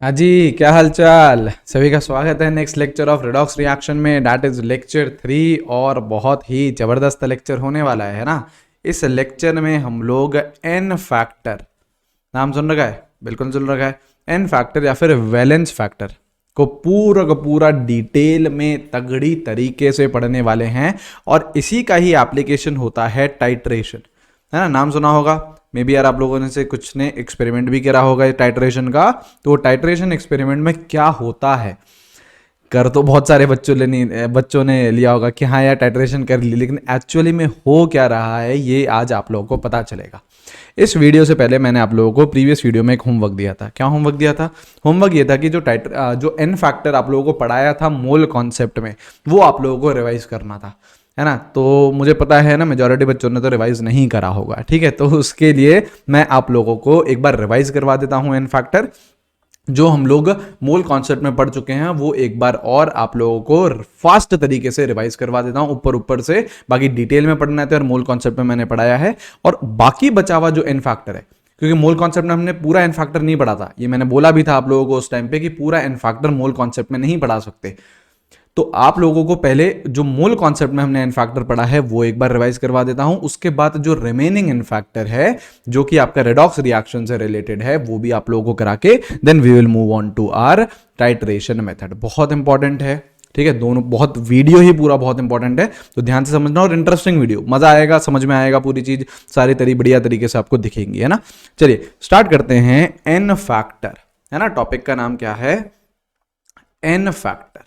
हाँ जी, क्या हाल चाल। सभी का स्वागत है next lecture of redox reaction में। डैट इज लेक्चर 3 और बहुत ही ज़बरदस्त लेक्चर होने वाला है ना। इस लेक्चर में हम लोग एन फैक्टर, नाम सुन रखा है? बिल्कुल सुन रखा है। एन फैक्टर या फिर वैलेंस फैक्टर को पूरा का पूरा डिटेल में तगड़ी तरीके से पढ़ने वाले हैं और इसी का ही एप्लीकेशन होता है टाइट्रेशन, है ना। नाम सुना होगा मे बी यार, आप लोगों ने से कुछ ने एक्सपेरिमेंट भी करा होगा टाइट्रेशन का। तो टाइट्रेशन एक्सपेरिमेंट में क्या होता है, कर तो बहुत सारे बच्चों ने लिया होगा कि हाँ यार टाइट्रेशन कर ली, लेकिन एक्चुअली में हो क्या रहा है ये आज आप लोगों को पता चलेगा। इस वीडियो से पहले मैंने आप लोगों को प्रीवियस वीडियो में एक होमवर्क दिया था। क्या होमवर्क दिया था? होमवर्क ये था कि जो एन फैक्टर आप लोगों को पढ़ाया था मोल कॉन्सेप्ट में, वो आप लोगों को रिवाइज करना था, है ना। तो मुझे पता है ना, मेजॉरिटी बच्चों ने तो रिवाइज नहीं करा होगा, ठीक है। तो उसके लिए मैं आप लोगों को एक बार रिवाइज करवा देता हूं एन फैक्टर। जो हम लोग मोल कॉन्सेप्ट में पढ़ चुके हैं वो एक बार और आप लोगों को फास्ट तरीके से रिवाइज करवा देता हूं, ऊपर ऊपर से। बाकी डिटेल में पढ़ना है तो यार मोल कॉन्सेप्ट में मैंने पढ़ाया है, और बाकी बचा हुआ जो एन फैक्टर है, क्योंकि मोल कॉन्सेप्ट में हमने पूरा एन फैक्टर नहीं पढ़ा था, ये मैंने बोला भी था आप लोगों को उस टाइम पे कि पूरा एन फैक्टर मोल कॉन्सेप्ट में नहीं पढ़ा सकते। तो आप लोगों को पहले जो मूल कॉन्सेप्ट में हमने एन फैक्टर पढ़ा है वो एक बार रिवाइज करवा देता हूं। उसके बाद जो रिमेनिंग एन फैक्टर है जो कि आपका रेडॉक्स रिएक्शन से रिलेटेड है वो भी आप लोगों को करा के then we will move on to our titration method. बहुत इंपॉर्टेंट है, ठीक है। दोनों बहुत, वीडियो ही पूरा बहुत इंपॉर्टेंट है, तो ध्यान से समझना और इंटरेस्टिंग वीडियो, मजा आएगा, समझ में आएगा पूरी चीज, सारी बढ़िया तरीके से आपको दिखेंगी, है ना। चलिए स्टार्ट करते हैं। एन फैक्टर, है ना, टॉपिक का नाम क्या है? N factor.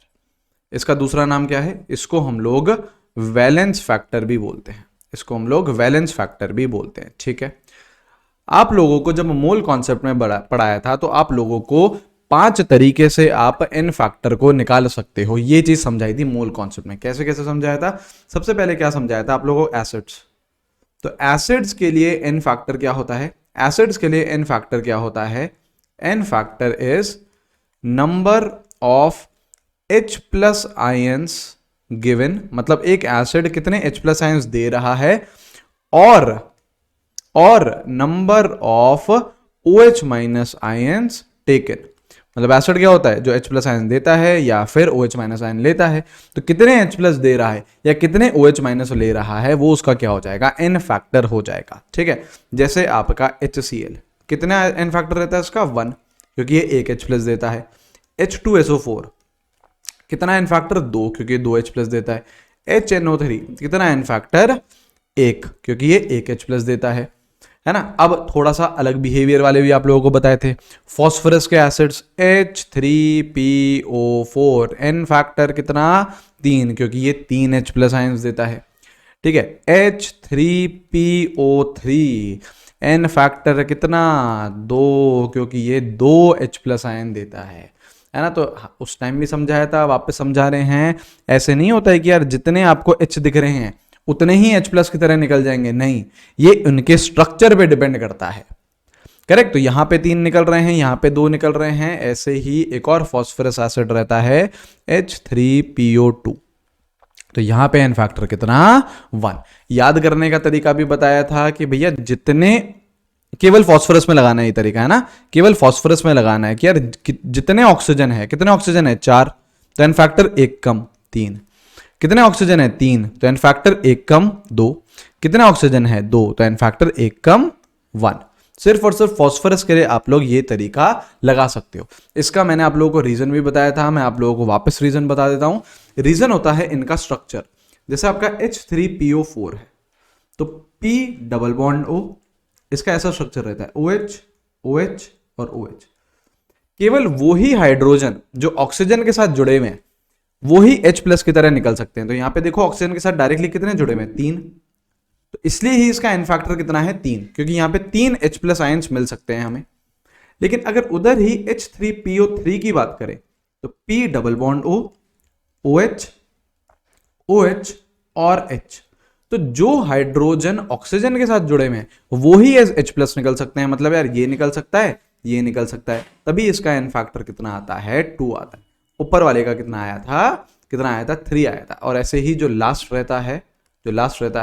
इसका दूसरा नाम क्या है? इसको हम लोग वैलेंस फैक्टर भी बोलते हैं, इसको हम लोग वैलेंस फैक्टर भी बोलते हैं, ठीक है। आप लोगों को जब मोल कॉन्सेप्ट में पढ़ाया था तो आप लोगों को 5 तरीके से आप एन फैक्टर को निकाल सकते हो, ये चीज समझाई थी मोल कॉन्सेप्ट में। कैसे कैसे समझाया था? सबसे पहले क्या समझाया था आप लोगों को? एसिड्स। तो एसिड्स के लिए एन फैक्टर क्या होता है? एसिड्स के लिए एन फैक्टर क्या होता है? N factor is number of H plus ions given, मतलब एक एसिड कितने H प्लस आयंस दे रहा है, और number of OH minus ions taken. मतलब एसिड क्या होता है? जो H प्लस आयन देता है या फिर OH माइनस आयन लेता है। तो कितने H प्लस दे रहा है या कितने OH माइनस ले रहा है वो उसका क्या हो जाएगा? एन फैक्टर हो जाएगा, ठीक है। जैसे आपका HCl, कितना एन फैक्टर रहता है इसका? 1, क्योंकि ये एक H प्लस देता है। H2SO4 कितना एन फैक्टर? 2, क्योंकि 2 H प्लस देता है। HNO3 कितना एन फैक्टर? 1, क्योंकि ये 1 H प्लस देता है ना। अब थोड़ा सा अलग बिहेवियर वाले भी आप लोगों को बताए थे। फॉस्फोरस के एसिड्स H3PO4 एन फैक्टर कितना? 3, क्योंकि ये 3 H प्लस आयंस देता है, ठीक है। H3PO3 एन फैक्टर कितना? 2, क्योंकि ये 2 H प्लस आयन देता है ना। तो उस टाइम भी समझाया था, वापस समझा रहे हैं। ऐसे नहीं होता है कि यार जितने आपको H दिख रहे हैं उतने ही H प्लस की तरह निकल जाएंगे, नहीं, ये उनके स्ट्रक्चर पे डिपेंड करता है, करेक्ट। तो यहां पे 3 निकल रहे हैं, यहां पे 2 निकल रहे हैं। ऐसे ही एक और फॉस्फोरस एसिड रहता है H3PO2, तो यहां पे एन फैक्टर कितना? 1। याद करने का तरीका भी बताया था कि भैया जितने, केवल फॉस्फोरस में लगाना है, ये तरीका है ना, केवल फॉस्फोरस में लगाना है कि यार जितने ऑक्सीजन है, कितने ऑक्सीजन है? 4, तो एन फैक्टर 1 कम 3। कितने ऑक्सीजन है? 3, तो एन फैक्टर 1 कम 2। कितने ऑक्सीजन है? 2, तो एन फैक्टर 1 कम 1। सिर्फ और सिर्फ फॉस्फोरस के लिए आप लोग ये तरीका लगा सकते हो। इसका मैंने आप लोगों को रीजन भी बताया था, मैं आप लोगों को वापस रीजन बता देता हूं। रीजन होता है इनका स्ट्रक्चर। जैसे आपका H3PO4 है तो P डबल बॉन्ड O, इसका ऐसा स्ट्रक्चर रहता है OH OH और OH। केवल वो ही हाइड्रोजन जो ऑक्सीजन के साथ जुड़े हुए हैं वो ही H प्लस की तरह निकल सकते हैं। तो यहां पे देखो ऑक्सीजन के साथ डायरेक्टली कितने जुड़े हुए हैं? 3। तो इसलिए ही इसका एन फैक्टर कितना है? 3, क्योंकि यहां पे 3 H प्लस आयंस मिल सकते हैं हमें। लेकिन अगर उधर ही H3PO3 की बात करें तो P double bond O OH OH और H, तो जो हाइड्रोजन ऑक्सीजन के साथ जुड़े हुए हैं वो ही एज H प्लस निकल सकते हैं। मतलब यार ये निकल सकता है, ये निकल सकता है, तभी इसका एन फैक्टर कितना आता है? 2 आता है। ऊपर वाले का कितना आया था? 3 आया था। और ऐसे ही जो लास्ट रहता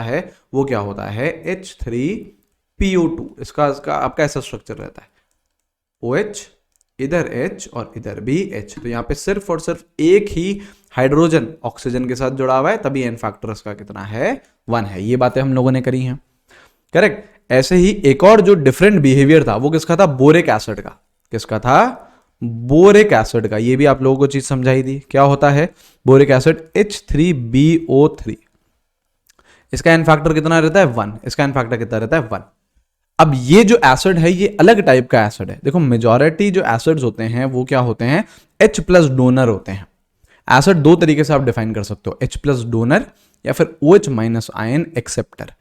है वो क्या होता है? H3PO2, इसका आपका ऐसा स्ट्रक्चर रहता है OH इधर H और इधर भी H, तो यहाँ पे सिर्फ और सिर्फ एक ही हाइड्रोजन ऑक्सीजन के साथ जुड़ा हुआ है, तभी एन फैक्टर इसका कितना है 1 है। ये बातें हम लोगों ने करी हैं, करेक्ट। ऐसे ही एक और जो डिफरेंट बिहेवियर था वो किसका था, बोरिक एसिड का। किसका था, बोरिक एसिड का। ये भी आप लोगों को चीज समझाई थी, क्या होता है बोरिक एसिड H3BO3, इसका एन फैक्टर कितना रहता है 1, इसका एन फैक्टर कितना रहता है 1। अब ये जो एसिड है ये अलग टाइप का एसिड है। देखो मेजॉरिटी जो एसिड्स होते हैं वो क्या होते हैं, H प्लस डोनर होते हैं। एसिड दो तरीके से आप डिफाइन कर सकते हो, H प्लस डोनर या फिर OH माइनस आयन एक्सेप्टर।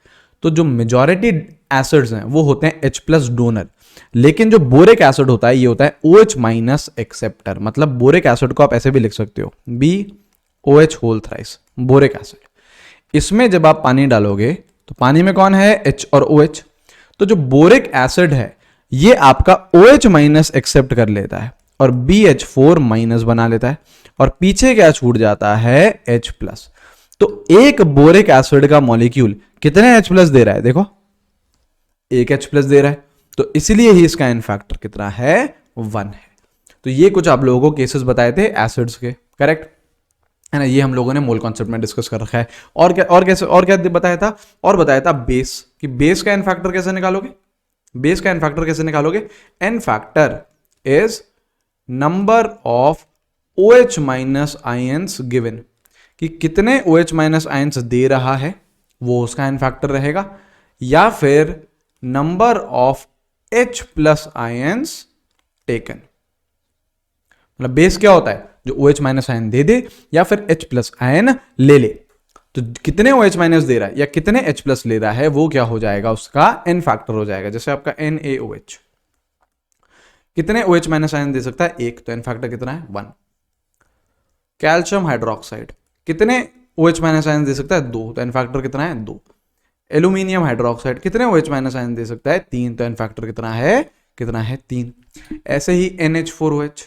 तो जो मेजॉरिटी एसिड्स हैं वो होते हैं H प्लस डोनर, लेकिन जो बोरिक एसिड होता है ये होता है OH माइनस एक्सेप्टर। मतलब बोरिक एसिड को आप ऐसे भी लिख सकते हो BOH whole thrice, boric acid. इसमें जब आप पानी डालोगे तो पानी में कौन है, H और OH। तो जो बोरिक एसिड है ये आपका OH माइनस एक्सेप्ट कर लेता है और BH4 माइनस बना लेता है, और पीछे क्या छूट जाता है H प्लस। तो एक बोरिक एसिड का मॉलिक्यूल कितने H प्लस दे रहा है, देखो एक H प्लस दे रहा है, तो इसलिए ही इसका एन फैक्टर कितना है 1 है। तो ये कुछ आप लोगों को केसेस बताए थे एसिड्स के, करेक्ट है ना। ये हम लोगों ने मोल कॉन्सेप्ट में डिस्कस कर रखा है। और क्या, और कैसे, और क्या बताया था, और बताया था बेस, कि बेस का एन फैक्टर कैसे निकालोगे, बेस का एन फैक्टर कैसे निकालोगे, N factor is number of OH minus ions given, कि कितने OH माइनस आयंस दे रहा है वो उसका एन फैक्टर रहेगा, या फिर number of H plus ions taken. मतलब बेस क्या होता है, जो OH माइनस आयन दे दे या फिर H प्लस आयन ले ले। तो कितने OH माइनस दे रहा है या कितने H प्लस ले रहा है वो क्या हो जाएगा, उसका एन फैक्टर हो जाएगा। जैसे आपका NaOH कितने OH माइनस आयन दे सकता है, एक, तो एन फैक्टर कितना है 1। कैल्शियम हाइड्रोक्साइड कितने OH माइनस आयन दे सकता है, 2, तो एन फैक्टर कितना है 2। एल्यूमिनियम हाइड्रोक्साइड कितने OH माइनस आयन दे सकता है, 3, तो एन फैक्टर कितना है 3। ऐसे ही NH4OH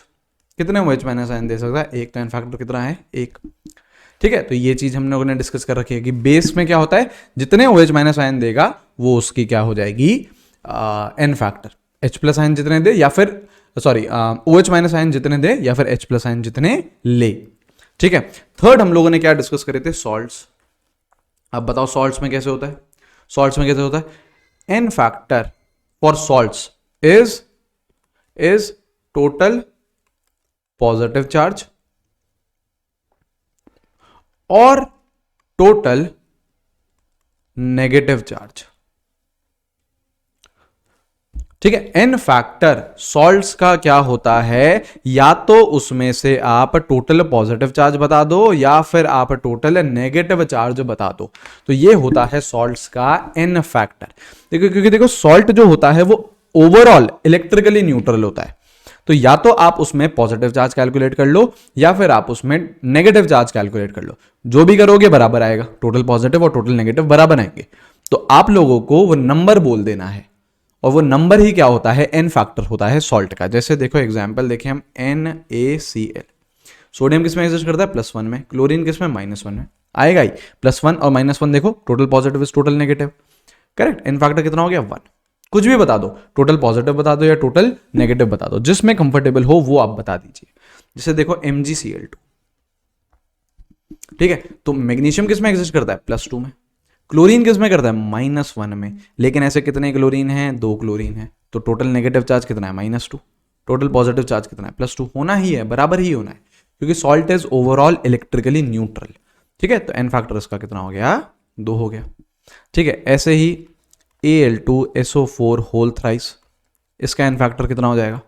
कितने OH माइनस आयन दे सकता है, 1, तो एन फैक्टर कितना है 1। ठीक है, तो ये चीज हम लोगों ने डिस्कस कर रखी है कि बेस में क्या होता है, जितने OH माइनस आयन देगा वो उसकी क्या हो जाएगी N factor. H plus ion जितने दे या फिर सॉरी OH माइनस आयन जितने दे या फिर H प्लस आयन जितने ले। ठीक है, थर्ड हम लोगों ने क्या डिस्कस करे थे, सॉल्ट्स। अब बताओ सॉल्ट्स में कैसे होता है, सॉल्ट्स में कैसे होता है, N factor for salts is total positive charge और टोटल नेगेटिव चार्ज। ठीक है, एन फैक्टर सॉल्ट्स का क्या होता है, या तो उसमें से आप टोटल पॉजिटिव चार्ज बता दो या फिर आप टोटल नेगेटिव चार्ज बता दो, तो ये होता है सॉल्ट्स का एन फैक्टर। देखो क्योंकि देखो सॉल्ट जो होता है वो ओवरऑल इलेक्ट्रिकली न्यूट्रल होता है, तो या तो आप उसमें पॉजिटिव चार्ज कैलकुलेट कर लो या फिर आप उसमें नेगेटिव चार्ज कैलकुलेट कर लो, जो भी करोगे बराबर आएगा, टोटल पॉजिटिव और टोटल नेगेटिव बराबर आएंगे। तो आप लोगों को वो नंबर बोल देना है, और वो नंबर ही क्या होता है, एन फैक्टर होता है सॉल्ट का। जैसे देखो एग्जांपल देखें हम, NaCl, सोडियम किसमें एग्जिस्ट करता है +1 में, क्लोरीन किसमें -1 में, आएगा ही +1 और -1। देखो total positive is total negative, correct. N factor कितना हो गया 1। कुछ भी बता दो, टोटल पॉजिटिव बता दो या टोटल नेगेटिव बता दो, जिसमें कंफर्टेबल हो वो आप बता दीजिए। जैसे देखो MgCl2, ठीक है, तो मैग्नीशियम किसमें एग्जिस्ट करता है +2 में, क्लोरीन किसमें करता है -1 में, लेकिन ऐसे कितने क्लोरीन हैं, 2 क्लोरीन है, तो टोटल नेगेटिव चार्ज कितना है -2, टोटल पॉजिटिव चार्ज कितना है +2, होना ही है, बराबर ही होना है, क्योंकि salt is overall electrically neutral. ठीक है, तो एन फैक्टर इसका कितना हो गया 2 हो गया। ठीक है, ऐसे ही Al2SO4 होल थ्राइस, इसका एन फैक्टर कितना हो जाएगा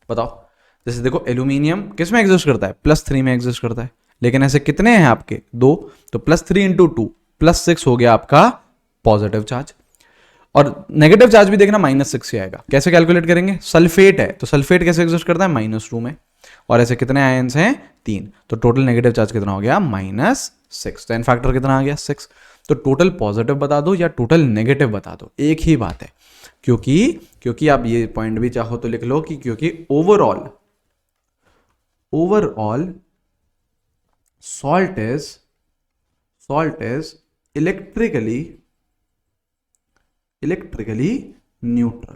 बताओ। जैसे देखो एल्यूमिनियम किसमें एग्जिस्ट करता है +3 में एग्जिस्ट करता है, लेकिन ऐसे कितने हैं आपके 2, तो +3 × 2 +6 हो गया आपका पॉजिटिव चार्ज, और नेगेटिव चार्ज भी देखना -6 से आएगा। कैसे कैलकुलेट करेंगे, सल्फेट है तो सल्फेट कैसे एग्जिस्ट करता है -2 में, और ऐसे कितने आयंस हैं 3, तो टोटल नेगेटिव चार्ज कितना हो गया -6, तो एन फैक्टर कितना आ गया 6। तो टोटल पॉजिटिव बता दो या टोटल नेगेटिव बता दो, एक ही बात है, क्योंकि आप ये पॉइंट भी चाहो तो लिख लो कि क्योंकि overall salt is electrically neutral,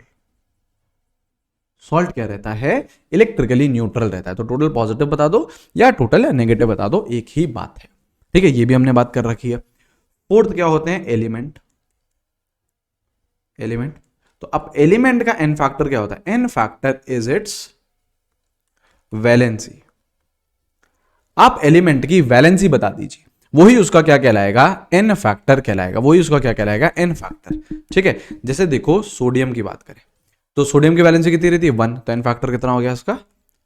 salt क्या रहता है, इलेक्ट्रिकली न्यूट्रल रहता है। तो टोटल पॉजिटिव बता दो या टोटल नेगेटिव बता दो, एक ही बात है। ठीक है, ये भी हमने बात कर रखी है। फोर्थ क्या होते हैं, एलिमेंट। एलिमेंट, तो अब एलिमेंट का एन फैक्टर क्या होता है, N factor is its valency. आप एलिमेंट की वैलेंसी बता दीजिए, वही उसका क्या कहलाएगा, एन फैक्टर कहलाएगा। वही उसका क्या कहलाएगा, एन फैक्टर। ठीक है, जैसे देखो सोडियम की बात करें तो सोडियम की वैलेंसी कितनी रहती है 1, तो एन फैक्टर कितना हो गया इसका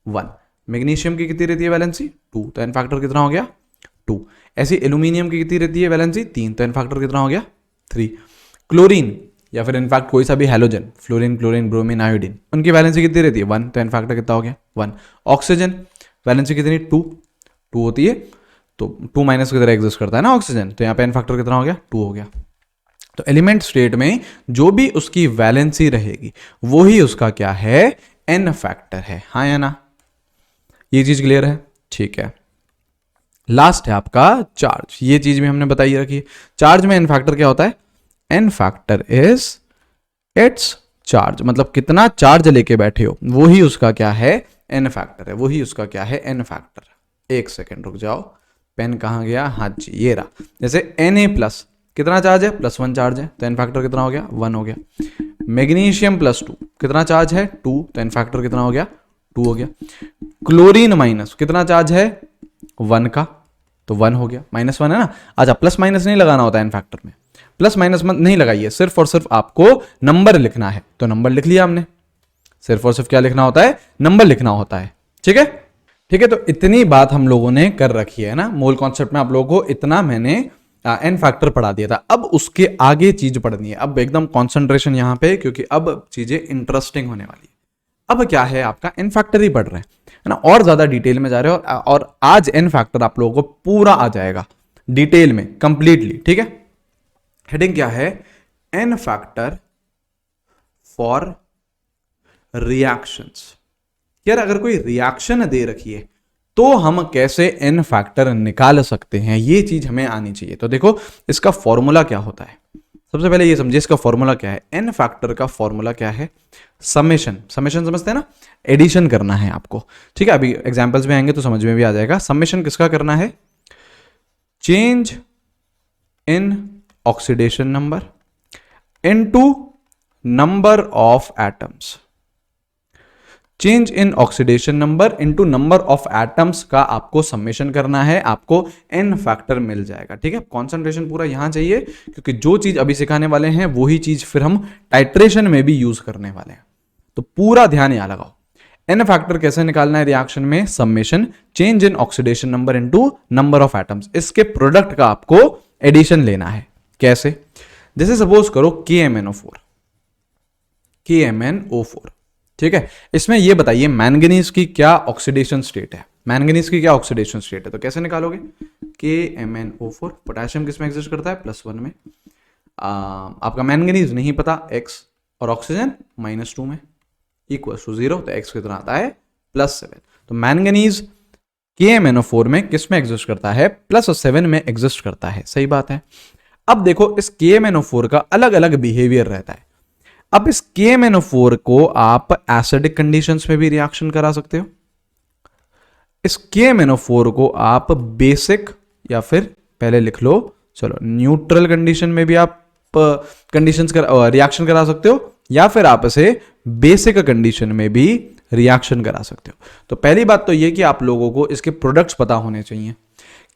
1। मैग्नीशियम की कितनी रहती है वैलेंसी 2, तो एन फैक्टर कितना हो गया 2। ऐसी एल्यूमिनियम की कितनी रहती है वैलेंसी 3, तो एन फैक्टर कितना हो गया 3। क्लोरीन या फिर इनफैक्ट कोई सा भी halogen, fluorine, chlorine, bromine, iodine, उनकी वैलेंसी कितनी रहती है 1, तो एन फैक्टर कितना हो गया 1। ऑक्सीजन वैलेंसी कितनी 2 होती है, तो 2 माइनस की तरह एग्जिस्ट करता है ना ऑक्सीजन, तो यहाँ पे एन फैक्टर कितना हो गया 2 हो गया। तो एलिमेंट स्टेट में जो भी उसकी वैलेंसी रहेगी वही उसका क्या है, एन फैक्टर है। हाँ या ना, ये चीज क्लियर है। ठीक है, लास्ट है आपका चार्ज। ये चीज भी हमने बताई रखी है। चार्ज में एन फैक्टर क्या होता है, N factor is its charge, मतलब कितना चार्ज लेके बैठे हो वही उसका क्या है, एन फैक्टर है। वही उसका क्या है, एन फैक्टर। एक सेकेंड रुक जाओ, पेन कहाँ गया, हाँ जी ये रहा। जैसे Na+ कितना चार्ज है, +1 चार्ज है, तो एन फैक्टर कितना हो गया 1 हो गया। मैग्नीशियम +2 कितना चार्ज है 2, तो एन फैक्टर कितना हो गया 2 हो गया। क्लोरीन माइनस कितना चार्ज है 1 का, तो 1 हो गया। -1 है ना। अच्छा, प्लस माइनस नहीं लगाना होता है एन फैक्टर में, प्लस माइनस नहीं लगाइए, सिर्फ और सिर्फ आपको नंबर लिखना है, तो नंबर लिख लिया हमने। सिर्फ और सिर्फ क्या लिखना होता है, नंबर लिखना होता है। ठीक है, ठीक है, तो इतनी बात हम लोगों ने कर रखी है ना। मोल कॉन्सेप्ट में आप लोगों को इतना मैंने एन फैक्टर पढ़ा दिया था। अब उसके आगे चीज पढ़नी है, अब एकदम कॉन्सेंट्रेशन यहां पे, क्योंकि अब चीजें इंटरेस्टिंग होने वाली है। अब क्या है, आपका एन फैक्टर ही पढ़ रहे हैं है ना, और ज्यादा डिटेल में जा रहे हो, और आज एन फैक्टर आप लोगों को पूरा आ जाएगा डिटेल में, कंप्लीटली। ठीक है, हेडिंग क्या है, एन फैक्टर फॉर रिएक्शंस। यार अगर कोई रिएक्शन दे रखी है तो हम कैसे एन फैक्टर निकाल सकते हैं, ये चीज हमें आनी चाहिए। तो देखो इसका फॉर्मूला क्या होता है, सबसे पहले ये समझिए इसका फॉर्मूला क्या है। एन फैक्टर का फॉर्मूला क्या है, समेशन। समेशन समझते हैं ना, एडिशन करना है आपको। ठीक है, अभी एग्जांपल्स में आएंगे तो समझ में भी आ जाएगा। समेशन किसका करना है, change in oxidation number into number of atoms. Change in oxidation number into number of atoms का आपको समेशन करना है, आपको एन फैक्टर मिल जाएगा। ठीक है, कंसंट्रेशन पूरा यहां चाहिए, क्योंकि जो चीज अभी सिखाने वाले हैं वही चीज फिर हम टाइट्रेशन में भी यूज करने वाले हैं। तो पूरा ध्यान यहां लगाओ। एन फैक्टर कैसे निकालना है रिएक्शन में, summation change in oxidation number into number of atoms. इसके प्रोडक्ट का आपको एडिशन लेना है। कैसे, जैसे सपोज करो KMnO4। KMnO4, ठीक है, इसमें ये बताइए मैंगनीज की क्या ऑक्सीडेशन स्टेट है, मैंगनीज की क्या ऑक्सीडेशन स्टेट है, तो कैसे निकालोगे। KMnO4, पोटेशियम किस में एग्जिस्ट करता है, +1 में। आपका मैंगनीज नहीं पता, X, और ऑक्सीजन -2 में, =0, तो X कितना आता है +7। तो मैंगनीज KMnO4 में किस में एग्जिस्ट करता है, +7 में एग्जिस्ट करता है। सही बात है। अब देखो इस KMnO4 का अलग अलग बिहेवियर रहता है। अब इस KMnO4 को आप एसिडिक कंडीशंस में भी रिएक्शन करा सकते हो। इस KMnO4 को आप बेसिक या फिर पहले लिख लो, चलो न्यूट्रल कंडीशन में भी आप कंडीशंस रिएक्शन करा सकते हो, या फिर आप इसे बेसिक कंडीशन में भी रिएक्शन करा सकते हो। तो पहली बात तो ये कि आप लोगों को इसके प्रोडक्ट्स पता होने चाहिए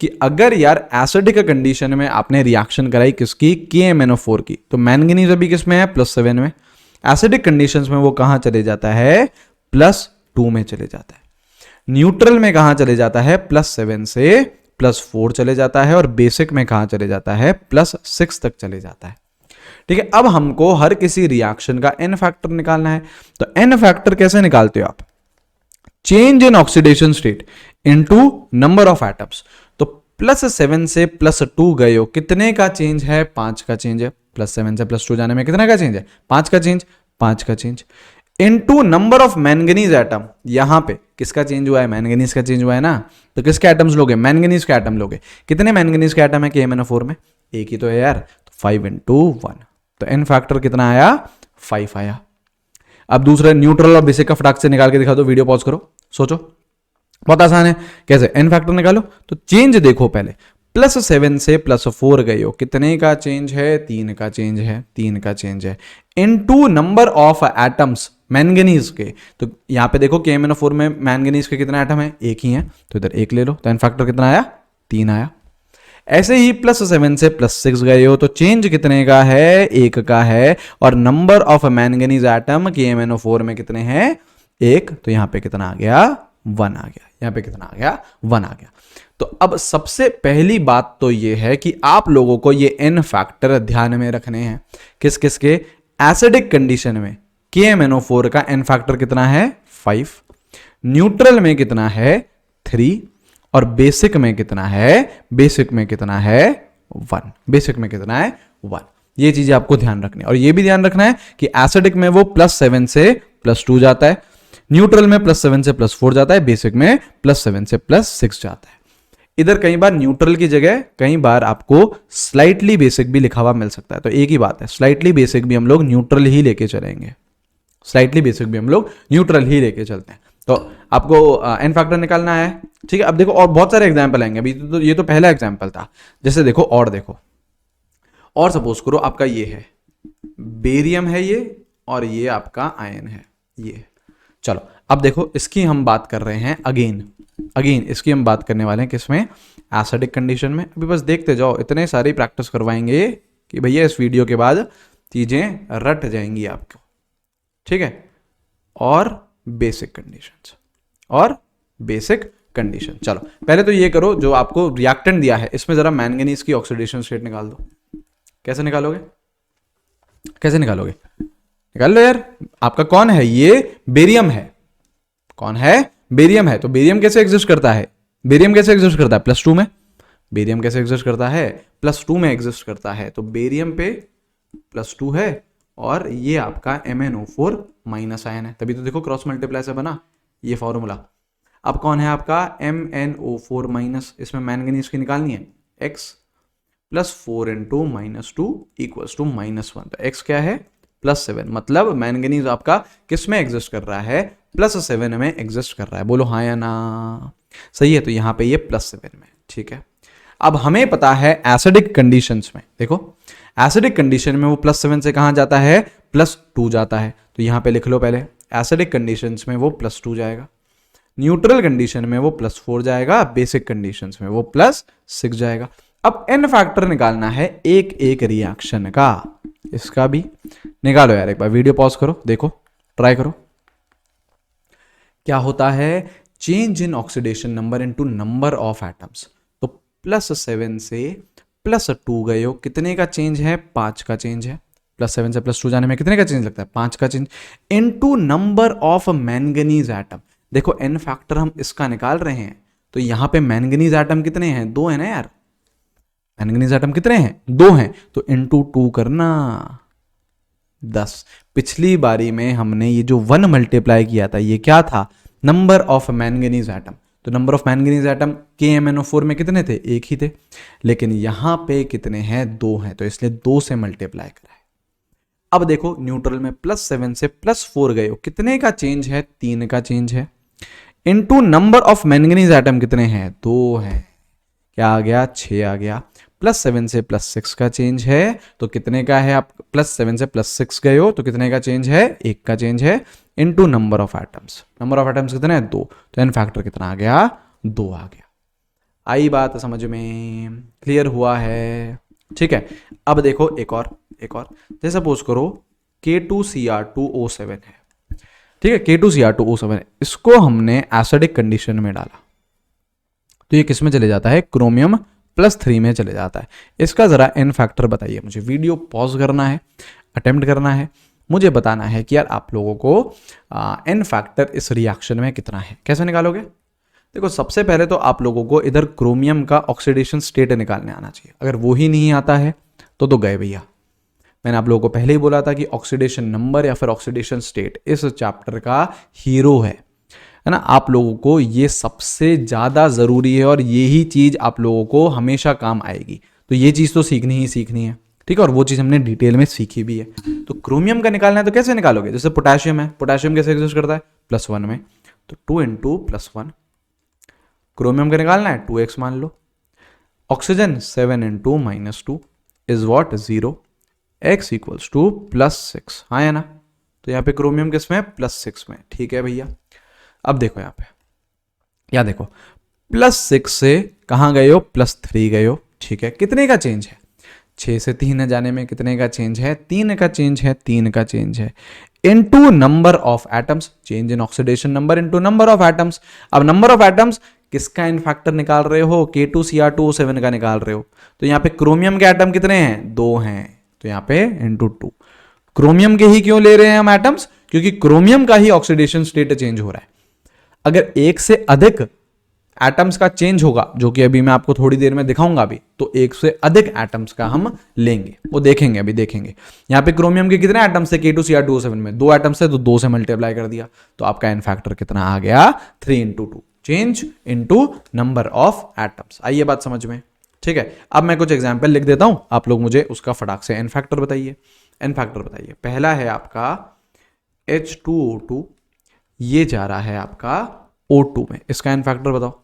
कि अगर यार एसिडिक कंडीशन में आपने रिएक्शन कराई किसकी, KMnO4 की, तो मैंगनीज अभी किस में है, +7 में। एसिडिक कंडीशंस में वो कहां चले जाता है, +2 में चले जाता है। न्यूट्रल में कहां चले जाता है, +7 से +4 चले जाता है, और बेसिक में कहां चले जाता है, +6 तक चले जाता है। ठीक है, अब हमको हर किसी रिएक्शन का एन फैक्टर निकालना है। तो एन फैक्टर कैसे निकालते हो आप, change in oxidation state into number of atoms. तो +7 से +2 गए हो, कितने का चेंज है, 5 का चेंज है। +7 से +2 जाने में कितने का चेंज है, 5 का चेंज, 5 का change into number of manganese atom. यहां पे किसका चेंज हुआ है, मैंगनीज का चेंज हुआ है ना, तो किसके एटम्स लोगे, मैंगनीज के एटम लोगे। कितने मैंगनीज के एटम है KMnO4 में, एक ही तो है यार, तो 5 × 1, तो एन फैक्टर कितना आया, 5 आया। अब दूसरा न्यूट्रल और बेसिक का फटाक से निकाल के दिखा दो, वीडियो पॉज करो, सोचो, बहुत आसान है। कैसे? एन फैक्टर निकालो, तो चेंज देखो पहले, +7 से +4 गए हो, कितने का चेंज है? 3 का चेंज है, 3 का चेंज है, into number of atoms manganese के। तो यहां पे देखो KMnO4 में मैंगनीज के कितने एटम है? एक ही है, तो इधर एक ले लो, तो एन फैक्टर कितना आया? 3 आया। ऐसे ही +7 से +6 गए हो, तो चेंज कितने का है? 1 का है, और number of manganese atom KMnO4 में कितने हैं? 1, तो यहां पे कितना आ गया? 1 आ गया। यहां पे कितना आ गया? 1 आ गया। तो अब सबसे पहली बात तो ये है कि आप लोगों को ये एन फैक्टर ध्यान में रखने हैं। किस किस के? एसिडिक कंडीशन में KMnO4 का एन फैक्टर कितना है? 5, न्यूट्रल में कितना है? 3, और बेसिक में कितना है? बेसिक में कितना है? 1। बेसिक में कितना है? 1। ये चीजें आपको ध्यान रखनी है, और ये भी ध्यान रखना है कि एसिडिक में वो +7 से +2 जाता है, न्यूट्रल में +7 से +4 जाता है, बेसिक में +7 से +6 जाता है। इधर कई बार न्यूट्रल की जगह कई बार आपको स्लाइटली बेसिक भी लिखा हुआ मिल सकता है, तो एक ही बात है, स्लाइटली बेसिक भी हम लोग न्यूट्रल ही लेके चलेंगे, स्लाइटली बेसिक भी हम लोग न्यूट्रल ही लेके चलते हैं। तो आपको एन फैक्टर निकालना है, ठीक है। अब देखो और बहुत सारे एग्जाम्पल आएंगे, अभी तो ये तो पहला एग्जाम्पल था। जैसे देखो, और देखो, और सपोज करो आपका ये है बेरियम है ये, और ये आपका आयन है ये। चलो अब देखो, इसकी हम बात कर रहे हैं अगेन इसकी हम बात करने वाले हैं किसमें? एसिडिक कंडीशन में। अभी बस देखते जाओ, इतने सारी प्रैक्टिस करवाएंगे कि भैया इस वीडियो के बाद चीजें रट जाएंगी आपको, ठीक है। और बेसिक कंडीशन, चलो पहले तो ये करो, जो आपको रिएक्टेंट दिया है इसमें जरा मैंगनीज की ऑक्सीडेशन स्टेट निकाल दो। कैसे निकालोगे? निकाल लो यार। आपका कौन है? ये बेरियम है। कौन है? बेरियम है। तो बेरियम कैसे एग्जिस्ट करता है? +2 में। बेरियम कैसे एग्जिस्ट करता है? +2 में एग्जिस्ट करता है। तो बेरियम पे +2 है, और ये आपका MnO4 माइनस आयन है, तभी तो देखो क्रॉस मल्टीप्लाई से बना ये फॉर्मूला। अब कौन है आपका? MnO4 माइनस, इसमें मैंगनीज की निकालनी है, x +4 × -2 = -1। तो x क्या है? +7। मतलब मैंगनीज आपका किस में एग्जिस्ट कर रहा है? +7 में एग्जिस्ट कर रहा है। बोलो हाँ या ना? सही है। तो यहां पे ये +7 में, ठीक है। अब हमें पता है एसिडिक कंडीशंस में, देखो एसिडिक कंडीशन में वो +7 से कहां जाता है? +2 जाता है। तो यहां पे लिख लो पहले, एसिडिक कंडीशंस में वो +2 जाएगा, न्यूट्रल कंडीशन में वो +4 जाएगा, बेसिक कंडीशंस में वो +6 जाएगा। अब एन फैक्टर निकालना है एक एक रिएक्शन का, इसका भी निकालो यार। एक बार वीडियो पॉज करो, देखो, ट्राई करो। क्या होता है? Change in oxidation number into number of atoms. तो +7 से +2 गए हो, कितने का चेंज है? 5 का चेंज है। +7 से +2 जाने में कितने का चेंज लगता है? 5 का change, into number of manganese atom. देखो एन फैक्टर हम इसका निकाल रहे हैं, तो यहां पे मैंगनीज एटम कितने हैं? 2 है ना यार। मैंगनीज एटम कितने हैं? 2 हैं। तो इनटू 2 करना 10। पिछली बारी में हमने ये जो 1 मल्टीप्लाई किया था, ये क्या था? Number of manganese atom. तो number of manganese atom KMnO4 में कितने थे? 1 ही थे, लेकिन यहां पे कितने हैं? 2 हैं, तो इसलिए 2 से मल्टीप्लाई करा है। अब देखो न्यूट्रल में +7 से +4 गए हो, कितने का चेंज है? 3 का चेंज है, into number of manganese atom कितने हैं? 2 हैं। क्या आ गया? 6 आ गया। +7 से +6 का चेंज है, तो कितने का है? आप +7 से +6 गए हो, तो कितने का चेंज है? 1 का चेंज है, into number of atoms. Number of atoms कितने हैं? 2। तो एन फैक्टर कितना आ गया? 2 आ गया। आई बात समझ में? क्लियर हुआ है? ठीक है। अब देखो एक और जैसे सपोज करो K2Cr2O7 है, ठीक है। K2Cr2O7 है, इसको हमने एसिडिक कंडीशन में डाला, तो ये किस में चले जाता है? क्रोमियम +3 में चले जाता है। इसका जरा एन फैक्टर बताइए मुझे। वीडियो पॉज करना है, अटेम्प्ट करना है, मुझे बताना है कि यार आप लोगों को एन फैक्टर इस रिएक्शन में कितना है। कैसे निकालोगे? देखो सबसे पहले तो आप लोगों को इधर क्रोमियम का ऑक्सीडेशन स्टेट निकालने आना चाहिए। अगर वो ही नहीं आता है तो गए भैया। मैंने आप लोगों को पहले ही बोला था कि ऑक्सीडेशन नंबर या फिर ऑक्सीडेशन स्टेट इस चैप्टर का हीरो है ना। आप लोगों को ये सबसे ज़्यादा ज़रूरी है, और यही चीज़ आप लोगों को हमेशा काम आएगी। तो ये चीज़ तो सीखनी ही सीखनी है, ठीक है, और वो चीज़ हमने डिटेल में सीखी भी है। तो क्रोमियम का निकालना है तो कैसे निकालोगे, जैसे पोटेशियम है, पोटेशियम कैसे एग्जिस्ट करता है, +1 में, तो 2 इंटू +1। क्रोमियम का निकालना है 2x मान लो। Oxygen 7 into -2 is what 0, x equals to +6, हाँ या ना। तो यहाँ पे क्रोमियम किस में है, +6 में, ठीक है भैया। अब देखो यहाँ पे, या देखो +6 से कहाँ गए हो, +3 गए हो, ठीक है। कितने का चेंज है, 6 से 3 जाने में कितने का चेंज है, 3 का चेंज है, 3 का चेंज है, into number of atoms, change in oxidation number into number of atoms. अब नंबर ऑफ एटम्स किसका इन फैक्टर निकाल रहे हो, K2Cr2O7 का निकाल रहे हो। तो यहाँ पे क्रोमियम के एटम कितने हैं, 2 हैं, तो यहाँ पे इनटू 2। क्रोमियम के ही क्यों ले रहे हैं हम एटम्स, क्योंकि क्रोमियम का ही ऑक्सीडेशन स्टेट चेंज हो रहा है। अगर एक से अधिक एटम्स का चेंज होगा, जो कि अभी मैं आपको थोड़ी देर में दिखाऊंगा भी, तो एक से अधिक एटम्स का हम लेंगे, वो देखेंगे, अभी देखेंगे। यहां पे क्रोमियम के कितने एटम्स थे, K2Cr2O7 में 2 एटम्स थे, तो 2 से मल्टीप्लाई कर दिया, तो आपका एन फैक्टर कितना आ गया, 3 into 2, change into number of atoms. आइए बात समझ में, ठीक है। अब मैं कुछ एग्जाम्पल लिख देता हूं, आप लोग मुझे उसका फटाक से एन फैक्टर बताइए। एन फैक्टर बताइए, पहला है आपका H2O2, ये जा रहा है आपका O2 में, इसका एन फैक्टर बताओ।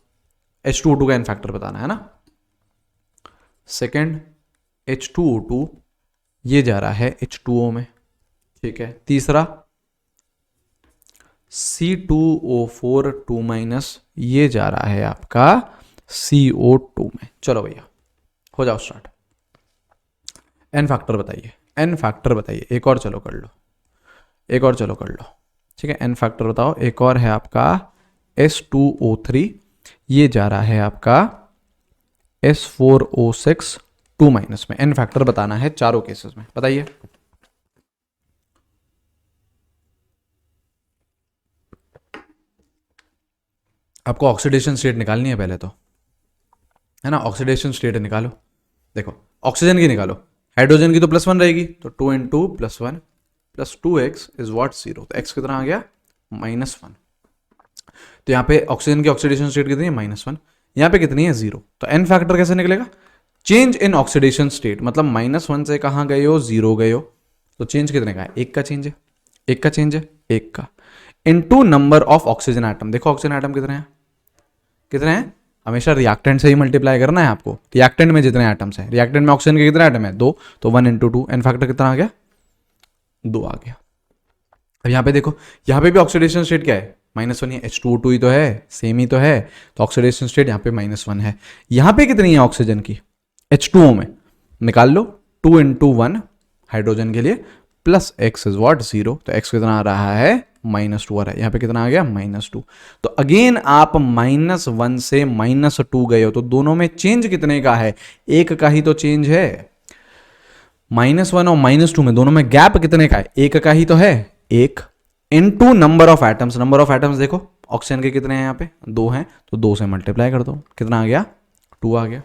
H2O2 का एन फैक्टर बताना है ना। सेकेंड H2O2, ये जा रहा है H2O में, ठीक है। तीसरा C2O4 2-, ये जा रहा है आपका CO2 में। चलो भैया हो जाओ स्टार्ट। एन फैक्टर बताइए, एन फैक्टर बताइए, एक और चलो कर लो, एक और चलो कर लो, ठीक है। एन फैक्टर बताओ। एक और है आपका S2O3, ये जा रहा है आपका S4O6 2- में। एन फैक्टर बताना है चारों केसेस में, बताइए। आपको ऑक्सीडेशन स्टेट निकालनी है पहले तो, है ना। ऑक्सीडेशन स्टेट निकालो, देखो ऑक्सीजन की निकालो, हाइड्रोजन की तो +1 रहेगी, तो 2 इंटू +1 + 2x इज वॉट 0, तो x कितना आ गया, -1। तो यहाँ पे ऑक्सीजन की ऑक्सीडेशन स्टेट कितनी है, -1, यहाँ पे कितनी है, 0। तो एन फैक्टर कैसे निकलेगा, चेंज इन ऑक्सीडेशन स्टेट, मतलब -1 से कहाँ गए हो, 0 गए हो, तो चेंज कितने का है, 1 का चेंज है, 1 का चेंज है, 1 का, into number of oxygen atom. देखो ऑक्सीजन एटम कितने हैं, कितने हैं, हमेशा रिएक्टेंट से ही मल्टीप्लाई करना है आपको। रिएक्टेंट में जितने एटम्स हैं, रिएक्टेंट में ऑक्सीजन के कितने एटम है, 2, तो 1 इंटू 2, एन फैक्टर कितना आ गया, 2 आ गया। अब यहाँ पे देखो, यहाँ पे भी ऑक्सीडेशन स्टेट क्या है, -1 है, H2O2 ही तो है, सेम ही तो है, तो ऑक्सीडेशन स्टेट यहाँ पे -1 है। यहाँ पे कितनी है ऑक्सीजन की, H2O में, निकाल लो, 2 इंटू 1 हाइड्रोजन के लिए, प्लस x इज वॉट 0, तो x कितना आ रहा है, -2 आ रहा है। यहाँ पे कितना आ गया, -2। तो अगेन आप -1 से -2 गए हो, तो दोनों में चेंज कितने का है, 1 का ही तो चेंज है। -1 और -2 में दोनों में गैप कितने का है, 1 का ही तो है, 1 into number of atoms. Number of atoms देखो ऑक्सीजन के कितने हैं, यहाँ पे 2 हैं, तो 2 से मल्टीप्लाई कर दो, कितना आ गया, 2 आ गया,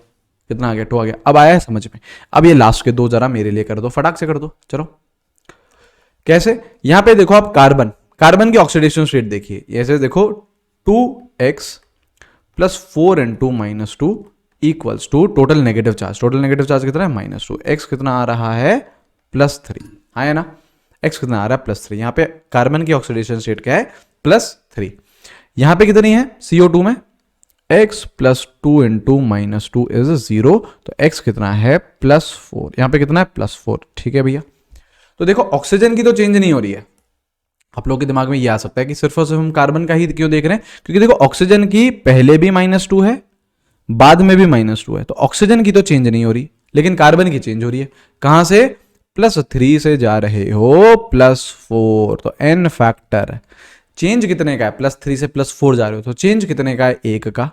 कितना आ गया, 2 आ गया। अब आया है समझ में। अब ये लास्ट के 2 जरा मेरे लिए कर दो, फटाक से कर दो, चलो। कैसे, यहां पे देखो आप कार्बन, कार्बन की ऑक्सीडेशन स्टेट देखिए, ऐसे देखो 2x + 4 into -2 equals to total negative charge. Total negative charge कितना है, -2, x कितना आ रहा है, +3, हाँ है ना, x कितना आ रहा है, +3। यहाँ पे कार्बन की ऑक्सीडेशन स्टेट क्या है, +3। यहाँ पे कितनी है CO2 में, x + 2 इंटू -2 इज 0, तो x कितना है, +4। यहाँ पे कितना है, +4, ठीक है भैया। तो देखो ऑक्सीजन की तो चेंज नहीं हो रही है। आप लोगों के दिमाग में ये आ सकता है कि सिर्फ और सिर्फ हम कार्बन का ही क्यों देख रहे हैं, क्योंकि देखो ऑक्सीजन की पहले भी -2 है, बाद में भी -2 है, तो ऑक्सीजन की तो चेंज नहीं हो रही, लेकिन कार्बन की चेंज हो रही है। कहां से, +3 से जा रहे हो +4, तो एन फैक्टर चेंज कितने का है, +3 से +4 जा रहे हो, तो चेंज कितने का है, 1 का,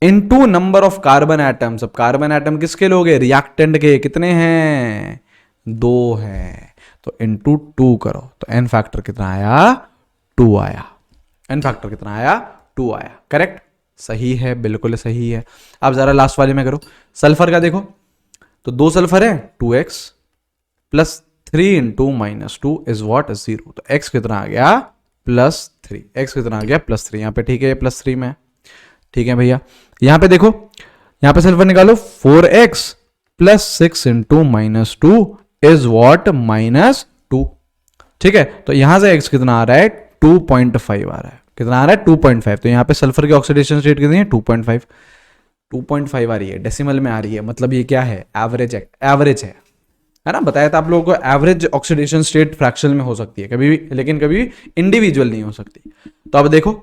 into number of carbon atoms. अब कार्बन एटम किसके लोगे, रिएक्टेंट के, कितने हैं, 2 है, तो इनटू 2 करो, तो एन फैक्टर कितना आया, 2 आया। एन फैक्टर कितना आया, 2 आया। करेक्ट, सही है, बिल्कुल सही है। अब जरा लास्ट वाले में करो, सल्फर का देखो, तो 2 सल्फर है, 2x + 3 इंटू -2 इज वॉट 0, तो x कितना आ गया, +3, x कितना आ गया, +3। यहाँ पे ठीक है, +3 में, ठीक है भैया। यहाँ पे देखो, यहाँ पे सल्फर निकालो, 4x +6 इंटू -2 इज वॉट -2। ठीक है, तो यहां से x कितना आ रहा है 2.5 आ रहा है। कितना आ रहा है 2.5। तो यहाँ पे सल्फर की ऑक्सीडेशन स्टेट कितनी है 2.5। 2.5 आ रही है, डेसिमल में आ रही है, मतलब ये क्या है एवरेज है, एवरेज है ना। बताया था आप लोगों को एवरेज ऑक्सीडेशन स्टेट फ्रैक्शन में हो सकती है कभी भी, लेकिन कभी भी इंडिविजुअल नहीं हो सकती। तो अब देखो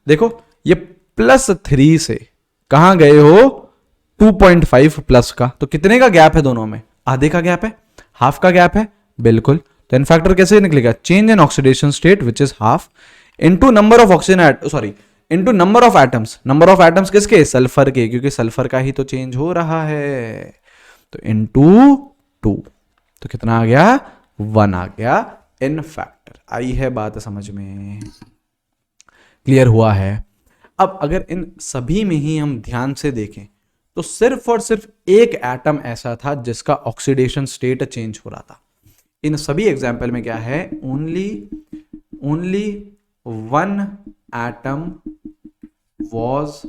देखो ये +3 से कहां गए हो 2.5 प्लस का, तो कितने का गैप है दोनों में, आधे का गैप है, हाफ का गैप है, बिल्कुल। तो एन फैक्टर कैसे निकलेगा, change in oxidation state which is half into number of oxygen, sorry into number of atoms. Number of atoms किसके, सल्फर के, क्योंकि सल्फर का ही तो चेंज हो रहा है। तो इनटू 2, तो कितना आ गया 1 आ गया एन फैक्टर। आई है बात समझ में, क्लियर हुआ है। अब अगर इन सभी में ही हम ध्यान से देखें तो सिर्फ और सिर्फ एक एटम ऐसा था जिसका ऑक्सीडेशन स्टेट चेंज हो रहा था। इन सभी एग्जाम्पल में क्या है, only 1 atom was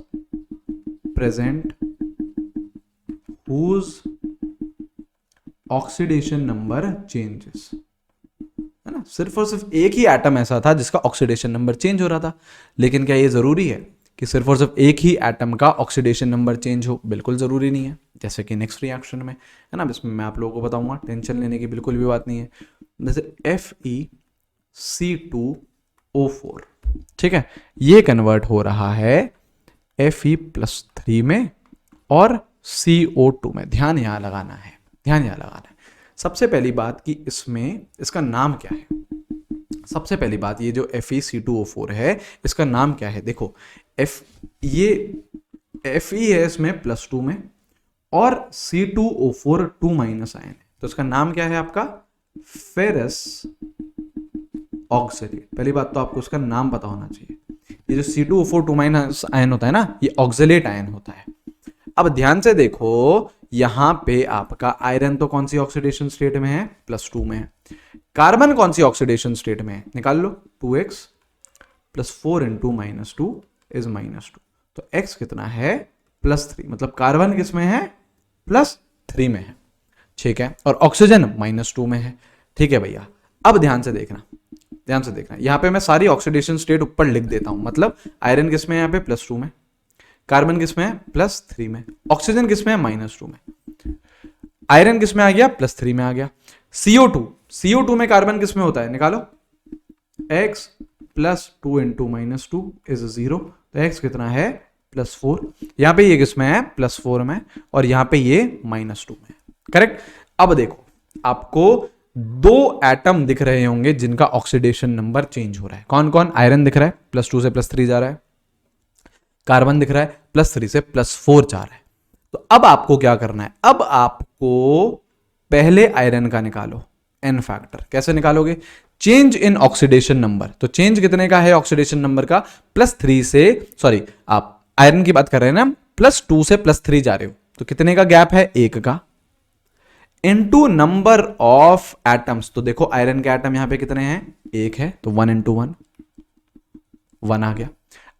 present whose oxidation number changes, है ना। सिर्फ और सिर्फ एक ही एटम ऐसा था जिसका ऑक्सीडेशन नंबर चेंज हो रहा था। लेकिन क्या ये जरूरी है कि सिर्फ और सिर्फ एक ही एटम का ऑक्सीडेशन नंबर चेंज हो, बिल्कुल जरूरी नहीं है। जैसे कि नेक्स्ट रिएक्शन में, है ना, इसमें मैं आप लोगों को बताऊंगा, टेंशन लेने की बिल्कुल भी बात नहीं है। जैसे FeC2O4, ठीक है, ये कन्वर्ट हो रहा है Fe+3 में और CO2 में। ध्यान यहां लगाना है, ध्यान यहां लगाना है। सबसे पहली बात कि इसमें इसका नाम क्या है, सबसे पहली बात ये जो FeC2O4 है इसका नाम क्या है। देखो ये Fe है इसमें +2 में और C2O4 2- आयन है, तो इसका नाम क्या है आपका फेरस ऑक्सलेट। पहली बात तो आपको उसका नाम पता होना चाहिए। ये जो C2O4 2- आयन होता है ना, ये ऑक्सलेट आयन होता है। अब ध्यान से देखो यहां पे आपका आयरन तो कौन सी ऑक्सीडेशन स्टेट में है, +2 में है। कार्बन कौन सी ऑक्सीडेशन स्टेट में है, निकाल लो, 2x + 4 × -2 इज -2। तो x कितना है +3, मतलब कार्बन किस में है +3 में है, ठीक है, और ऑक्सीजन -2 में है। ठीक है भैया, अब ध्यान से देखना, ध्यान से देखना, यहां पे मैं सारी ऑक्सीडेशन स्टेट ऊपर लिख देता हूं। मतलब आयरन किस में है यहाँ पे +2 में, कार्बन किस में है +3 में, ऑक्सीजन किस में है -2 में, आयरन किस में आ गया +3 में आ गया। CO2 में कार्बन किस में होता है, निकालो, x + 2 × -2 इज 0। तो x कितना है +4, यहां पे ये किस में है +4 में, और यहां पे ये -2 में, करेक्ट। अब देखो आपको 2 एटम दिख रहे होंगे जिनका ऑक्सीडेशन नंबर चेंज हो रहा है। कौन कौन, आयरन दिख रहा है +2 से +3 जा रहा है, कार्बन दिख रहा है +3 से +4 जा रहा है। तो अब आपको क्या करना है, अब आपको पहले आयरन का निकालो एन फैक्टर। कैसे निकालोगे, चेंज इन ऑक्सीडेशन नंबर। तो चेंज कितने का है ऑक्सीडेशन नंबर का, +3 से, सॉरी आप आयरन की बात कर रहे हैं ना, +2 से +3 जा रहे हो, तो कितने का गैप है, 1 का, इनटू नंबर ऑफ एटम्स। तो देखो आयरन के एटम यहां पे कितने हैं, 1 है, तो 1 × 1 1 आ गया।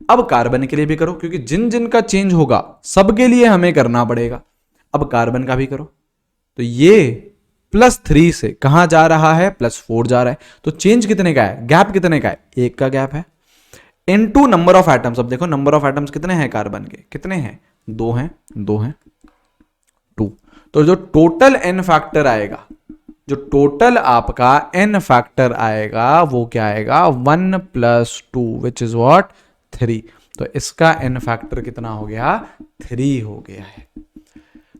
अब कार्बन के लिए भी करो, क्योंकि जिन जिन का चेंज होगा सबके लिए हमें करना पड़ेगा। अब कार्बन का भी करो, तो ये +3 से कहां जा रहा है, +4 जा रहा है। तो चेंज कितने का है, गैप कितने का है, 1 का गैप है, इनटू नंबर ऑफ एटम्स। अब देखो नंबर ऑफ एटम्स कितने हैं कार्बन के, कितने हैं, 2 हैं, 2 हैं, 2। तो जो टोटल एन फैक्टर आएगा, जो टोटल आपका एन फैक्टर आएगा वो क्या आएगा, 1 + 2 विच इज व्हाट 3। तो इसका एन फैक्टर कितना हो गया, 3 हो गया है।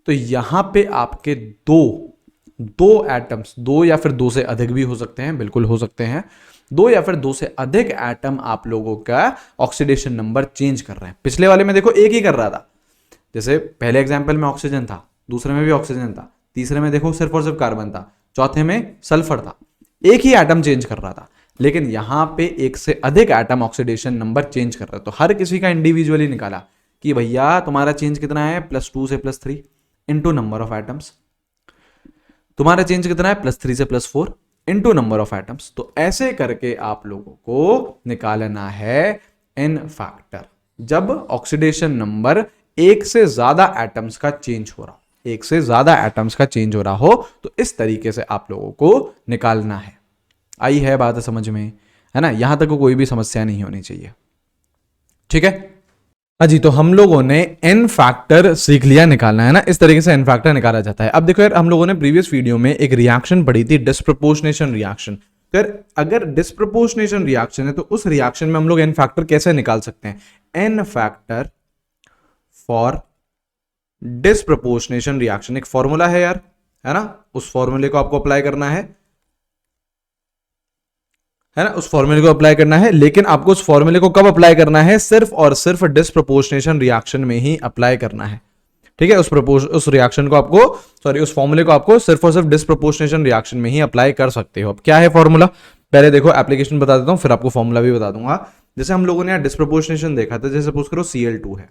तो यहां पे आपके दो एटम्स, 2 या फिर 2 से अधिक भी हो सकते हैं, बिल्कुल हो सकते हैं, 2 या फिर 2 से अधिक एटम आप लोगों का ऑक्सीडेशन नंबर चेंज कर रहे हैं। पिछले वाले में देखो एक ही कर रहा था, जैसे पहले एग्जाम्पल में ऑक्सीजन था, दूसरे में भी ऑक्सीजन था, तीसरे में देखो सिर्फ और सिर्फ कार्बन था, चौथे में सल्फर था, एक ही एटम चेंज कर रहा था। लेकिन यहां पे एक से अधिक एटम ऑक्सीडेशन नंबर चेंज कर रहा है। तो हर किसी का इंडिविजुअली निकाला कि भैया तुम्हारा चेंज कितना है, +2 से +3 इंटू नंबर ऑफ एटम्स, तुम्हारा चेंज कितना है, +3 से +4 इंटू नंबर ऑफ एटम्स। तो ऐसे करके आप लोगों को निकालना है एन फैक्टर, जब ऑक्सीडेशन नंबर एक से ज्यादा एटम्स का चेंज हो रहा हो। एक से ज्यादा एटम्स का चेंज हो रहा हो, तो इस तरीके से आप लोगों को निकालना है। आई है बात समझ में, है ना? यहां तक कोई भी समस्या नहीं होनी चाहिए, ठीक है? हाँ जी, तो हम लोगों ने एन फैक्टर सीख लिया निकालना, है ना? इस तरीके से एन फैक्टर निकाला जाता है। अब देखो यार, हम लोगों ने प्रीवियस वीडियो में एक रिएक्शन पढ़ी थी, डिस्प्रपोर्शनेशन रिएक्शन। तो यार अगर डिस्प्रपोर्शनेशन रिएक्शन है तो उस रिएक्शन में हम लोग एन फैक्टर कैसे निकाल सकते हैं? N factor for disproportionation reaction एक फॉर्मूला है यार, है ना? उस फॉर्मूले को आपको अप्लाई करना है ना? उस फॉर्मूले को अप्लाई करना है, लेकिन आपको उस फॉर्मूले को कब अप्लाई करना है? सिर्फ और सिर्फ डिस्प्रपोर्शनेशन रिएक्शन में ही अप्लाई करना है, ठीक है? उस रिएक्शन को आपको, सॉरी, उस फॉर्मूले को आपको सिर्फ और सिर्फ डिस्प्रपोर्शनेशन रिएक्शन में ही अप्लाई कर सकते हो। अब क्या है फॉर्मूला? पहले देखो एप्लीकेशन बता देता हूं, फिर आपको फॉर्मूला भी बता दूंगा। जैसे हम लोगों ने यहाँ डिस्प्रपोर्शनेशन देखा था, जैसे सपोज करो Cl2 है,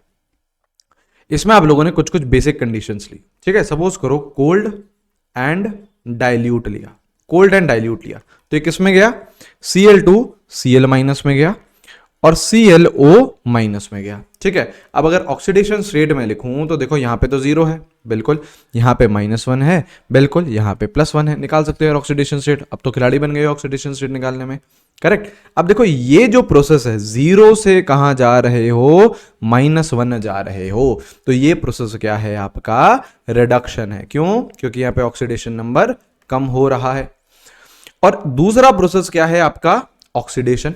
इसमें आप लोगों ने कुछ कुछ बेसिक कंडीशंस ली, ठीक है? सपोज करो कोल्ड एंड डाइल्यूट लिया, कोल्ड एंड डाइल्यूट लिया, तो ये किस में गया? Cl2 Cl माइनस में गया और ClO माइनस में गया, ठीक है? अब अगर ऑक्सीडेशन स्टेट में लिखूं तो देखो यहां पे तो 0 है, बिल्कुल, यहां पे -1 है, बिल्कुल, यहां पे +1 है। निकाल सकते हो ऑक्सीडेशन स्टेट, अब तो खिलाड़ी बन गए ऑक्सीडेशन स्टेट निकालने में, करेक्ट? अब देखो ये जो प्रोसेस है, 0 से कहां जा रहे हो? -1 जा रहे हो, तो ये प्रोसेस क्या है? आपका रिडक्शन है। क्यों? क्योंकि यहां पे ऑक्सीडेशन नंबर कम हो रहा है। और दूसरा प्रोसेस क्या है आपका? ऑक्सीडेशन।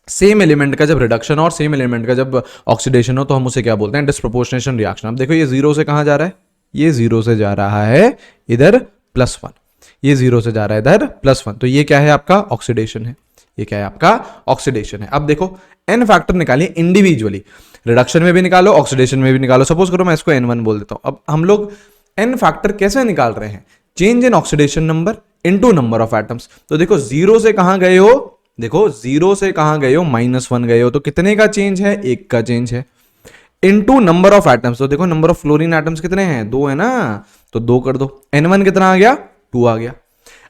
सेम एलिमेंट का जब रिडक्शन और सेम एलिमेंट का जब ऑक्सीडेशन हो तो हम उसे क्या बोलते हैं? Disproportionation reaction. अब देखो ये 0 से कहां जा रहा है? ये 0 से जा रहा है इधर +1, ये 0 से जा रहा है इधर +1, तो ये क्या है? आपका ऑक्सीडेशन है। ये क्या है? आपका ऑक्सीडेशन है। अब देखो एन फैक्टर निकालिए इंडिविजुअली, रिडक्शन में भी निकालो, ऑक्सीडेशन में भी निकालो। सपोज करो मैं इसको N1 बोल देता हूं। अब हम लोग एन फैक्टर कैसे निकाल रहे हैं? Change in oxidation number into number of atoms. तो देखो 0 से कहां गए हो? देखो 0 से कहां गए हो? -1 गए हो, तो कितने का चेंज है? 1 का चेंज है। इनटू नंबर ऑफ एटम्स, तो देखो नंबर ऑफ फ्लोरीन एटम्स कितने हैं? 2 है ना, तो 2 कर दो। N1 कितना आ गया? 2 आ गया।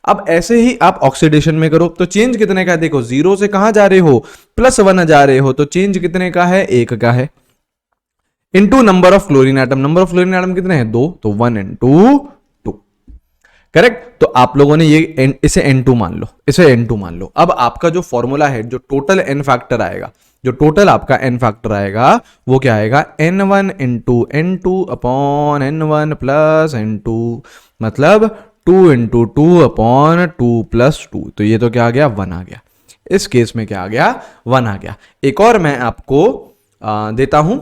अब ऐसे ही आप ऑक्सीडेशन में करो तो चेंज कितने का है? देखो 0 से कहां जा रहे हो? +1 जा रहे हो, तो चेंज कितने का है? 1 का है। Into number of fluorine atom, number of fluorine atom कितने हैं? 2, तो 1 × 2, करेक्ट? तो आप लोगों ने ये इसे N2 मान लो, इसे N2 मान लो। अब आपका जो फॉर्मूला है, जो टोटल एन फैक्टर आएगा, जो टोटल आपका एन फैक्टर आएगा वो क्या आएगा? N1 × N2 upon N1 + N2, मतलब 2 × 2 अपॉन 2 + 2, तो ये तो क्या आ गया? 1 आ गया। इस केस में क्या आ गया? 1 आ गया। एक और मैं आपको देता हूं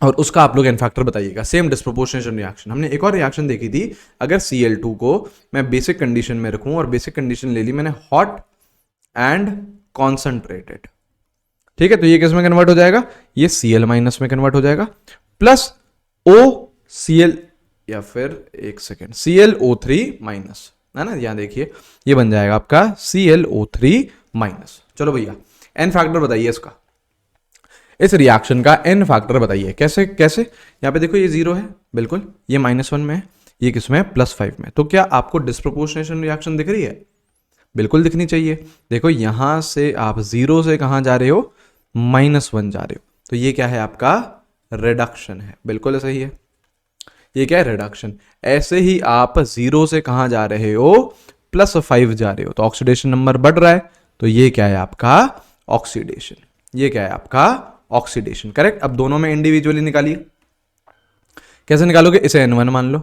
और उसका आप लोग एन फैक्टर बताइएगा। सेम डिस्प्रोपोर्शनेशन रिएक्शन, हमने एक और रिएक्शन देखी थी। अगर Cl2 को मैं बेसिक कंडीशन में रखूं, और बेसिक कंडीशन ले ली मैंने हॉट एंड कॉन्सेंट्रेटेड, ठीक है? तो ये किस में कन्वर्ट हो जाएगा? ये Cl- में कन्वर्ट हो जाएगा, प्लस OCl, या फिर एक सेकेंड, ClO3-, है ना? यहां देखिए ये बन जाएगा आपका ClO3-। चलो भैया एन फैक्टर बताइए इसका, इस रिएक्शन का एन फैक्टर बताइए। कैसे कैसे? यहां पे देखो ये 0 है, बिल्कुल, ये -1 में है, ये किसमें? +5 में। तो क्या आपको डिस्प्रोपोर्शनेशन रिएक्शन दिख रही है? बिल्कुल दिखनी चाहिए। देखो यहां से आप 0 से कहां जा रहे हो? -1 जा रहे हो, तो ये क्या है? आपका रिडक्शन है। बिल्कुल सही है, ये क्या है? रिडक्शन। ऐसे ही आप 0 से कहां जा रहे हो? +5 जा रहे हो, तो ऑक्सीडेशन नंबर बढ़ रहा है, तो ये क्या है? आपका ऑक्सीडेशन। ये क्या है? आपका ऑक्सीडेशन, करेक्ट? अब दोनों में इंडिविजुअली निकालिए। कैसे निकालोगे? इसे N1 मान लो,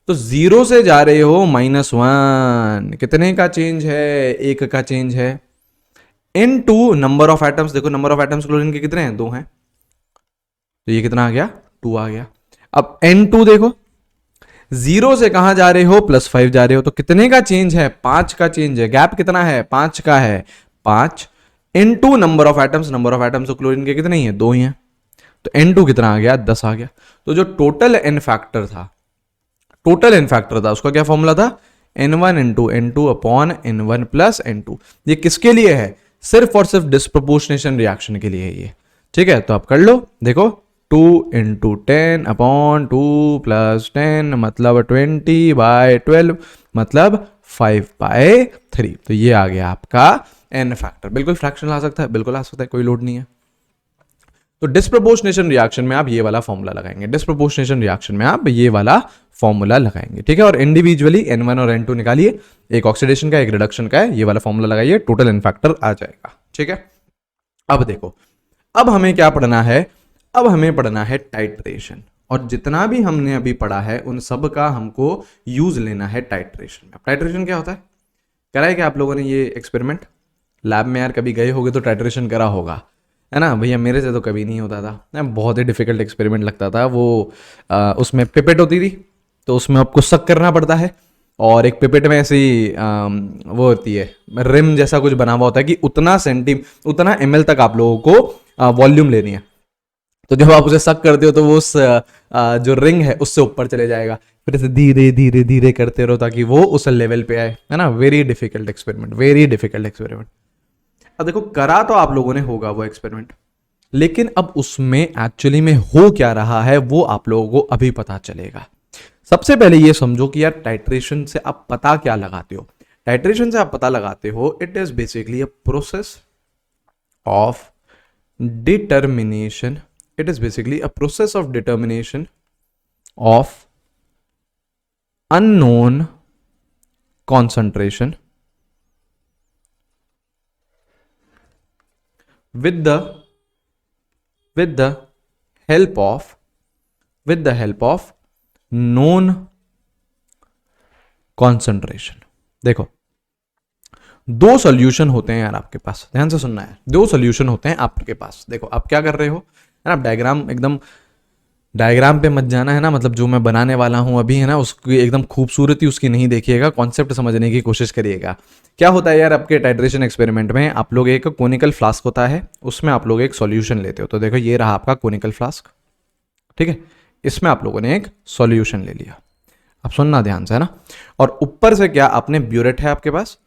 तो 0 से जा रहे हो -1, कितने का चेंज है? 1 का चेंज है। N2 नंबर ऑफ एटम्स, देखो नंबर ऑफ एटम्स क्लोरीन के कितने हैं? 2 हैं, तो ये कितना आ गया? 2 आ गया। अब N2 देखो 0 से कहां जा रहे हो? +5 जा रहे हो, तो कितने का चेंज है? 5 का चेंज है। गैप कितना है? 5 का है। 5 N2 number of atoms, number of atoms तो क्लोरीन के कितने ही हैं? 2 ही हैं, तो N2 कितना आ गया? 10 आ गया। तो जो टोटल एन फैक्टर था, टोटल एन फैक्टर था, उसका क्या फॉर्मूला था? N1 × N2 upon N1 + N2। ये किसके लिए है? सिर्फ और सिर्फ डिस्प्रोपोर्शनेशन रिएक्शन के लिए है ये, ठीक है? तो आप कर लो, देखो 2 × 10 अपॉन 2 + 10 मतलब 20/12 मतलब 5/3, तो ये आ गया आपका एन फैक्टर। बिल्कुल फ्रैक्शन आ सकता है, बिल्कुल आ सकता है, कोई लोड नहीं है। तो डिस्प्रपोर्शनेशन रिएक्शन में आप ये वाला फॉर्मूला लगाएंगे, डिस्प्रपोर्शनेशन रिएक्शन में आप ये वाला फॉर्मूला लगाएंगे, ठीक है। और इंडिविजुअली N1 और N2 निकालिए, एक ऑक्सीडेशन का एक रिडक्शन का है, ये वाला फॉर्मूला लगाइए, टोटल इन फैक्टर आ जाएगा, ठीक है। अब देखो, अब हमें क्या पढ़ना है, अब हमें पढ़ना है टाइट्रेशन, और जितना भी हमने अभी पढ़ा है उन सब का हमको यूज लेना है टाइट्रेशन में। टाइट्रेशन क्या होता है, करा है क्या आप लोगों ने ये एक्सपेरिमेंट लैब में? यार कभी गए होगे तो टाइट्रेशन करा होगा, है ना भैया। मेरे से तो कभी नहीं होता था, बहुत ही डिफिकल्ट एक्सपेरिमेंट लगता था वो। उसमें पिपेट होती थी, तो उसमें आपको सक करना पड़ता है, और एक पिपेट में ऐसी वो होती है रिम जैसा कुछ बना हुआ होता है कि उतना ml तक आप लोगों को वॉल्यूम लेनी है। तो जब आप उसे सक करते हो तो वो उस जो रिंग है उससे ऊपर चले जाएगा, फिर इसे धीरे धीरे धीरे करते रहो ताकि वो उस लेवल पे आए, है ना। Very difficult experiment, very difficult experiment. अब देखो, करा तो आप लोगों ने होगा वो एक्सपेरिमेंट, लेकिन अब उसमें एक्चुअली में हो क्या रहा है वो आप लोगों को अभी पता चलेगा। सबसे पहले ये समझो कि यार टाइट्रेशन से आप पता क्या लगाते हो। टाइट्रेशन से आप पता लगाते हो, it is basically a process of determination, it is basically a process of determination of unknown concentration with the help of known concentration। देखो, दो सॉल्यूशन होते हैं यार आपके पास, ध्यान से सुनना है, दो सॉल्यूशन होते हैं आपके पास। देखो आप क्या कर रहे हो, है ना, डायग्राम एकदम डायग्राम पे मत जाना, है ना, मतलब जो मैं बनाने वाला हूं अभी, है ना, उसकी एकदम खूबसूरती उसकी नहीं देखिएगा, कॉन्सेप्ट समझने की कोशिश करिएगा। क्या होता है यार आपके टाइट्रेशन एक्सपेरिमेंट में, आप लोग एक कोनिकल फ्लास्क होता है, उसमें आप लोग एक सॉल्यूशन लेते हो। तो देखो ये रहा आपका कोनिकल फ्लास्क, ठीक है, इसमें आप लोगों ने एक सॉल्यूशन ले लिया। अब सुनना ध्यान से, है ना, और ऊपर से क्या आपने ब्यूरेट है आपके पास,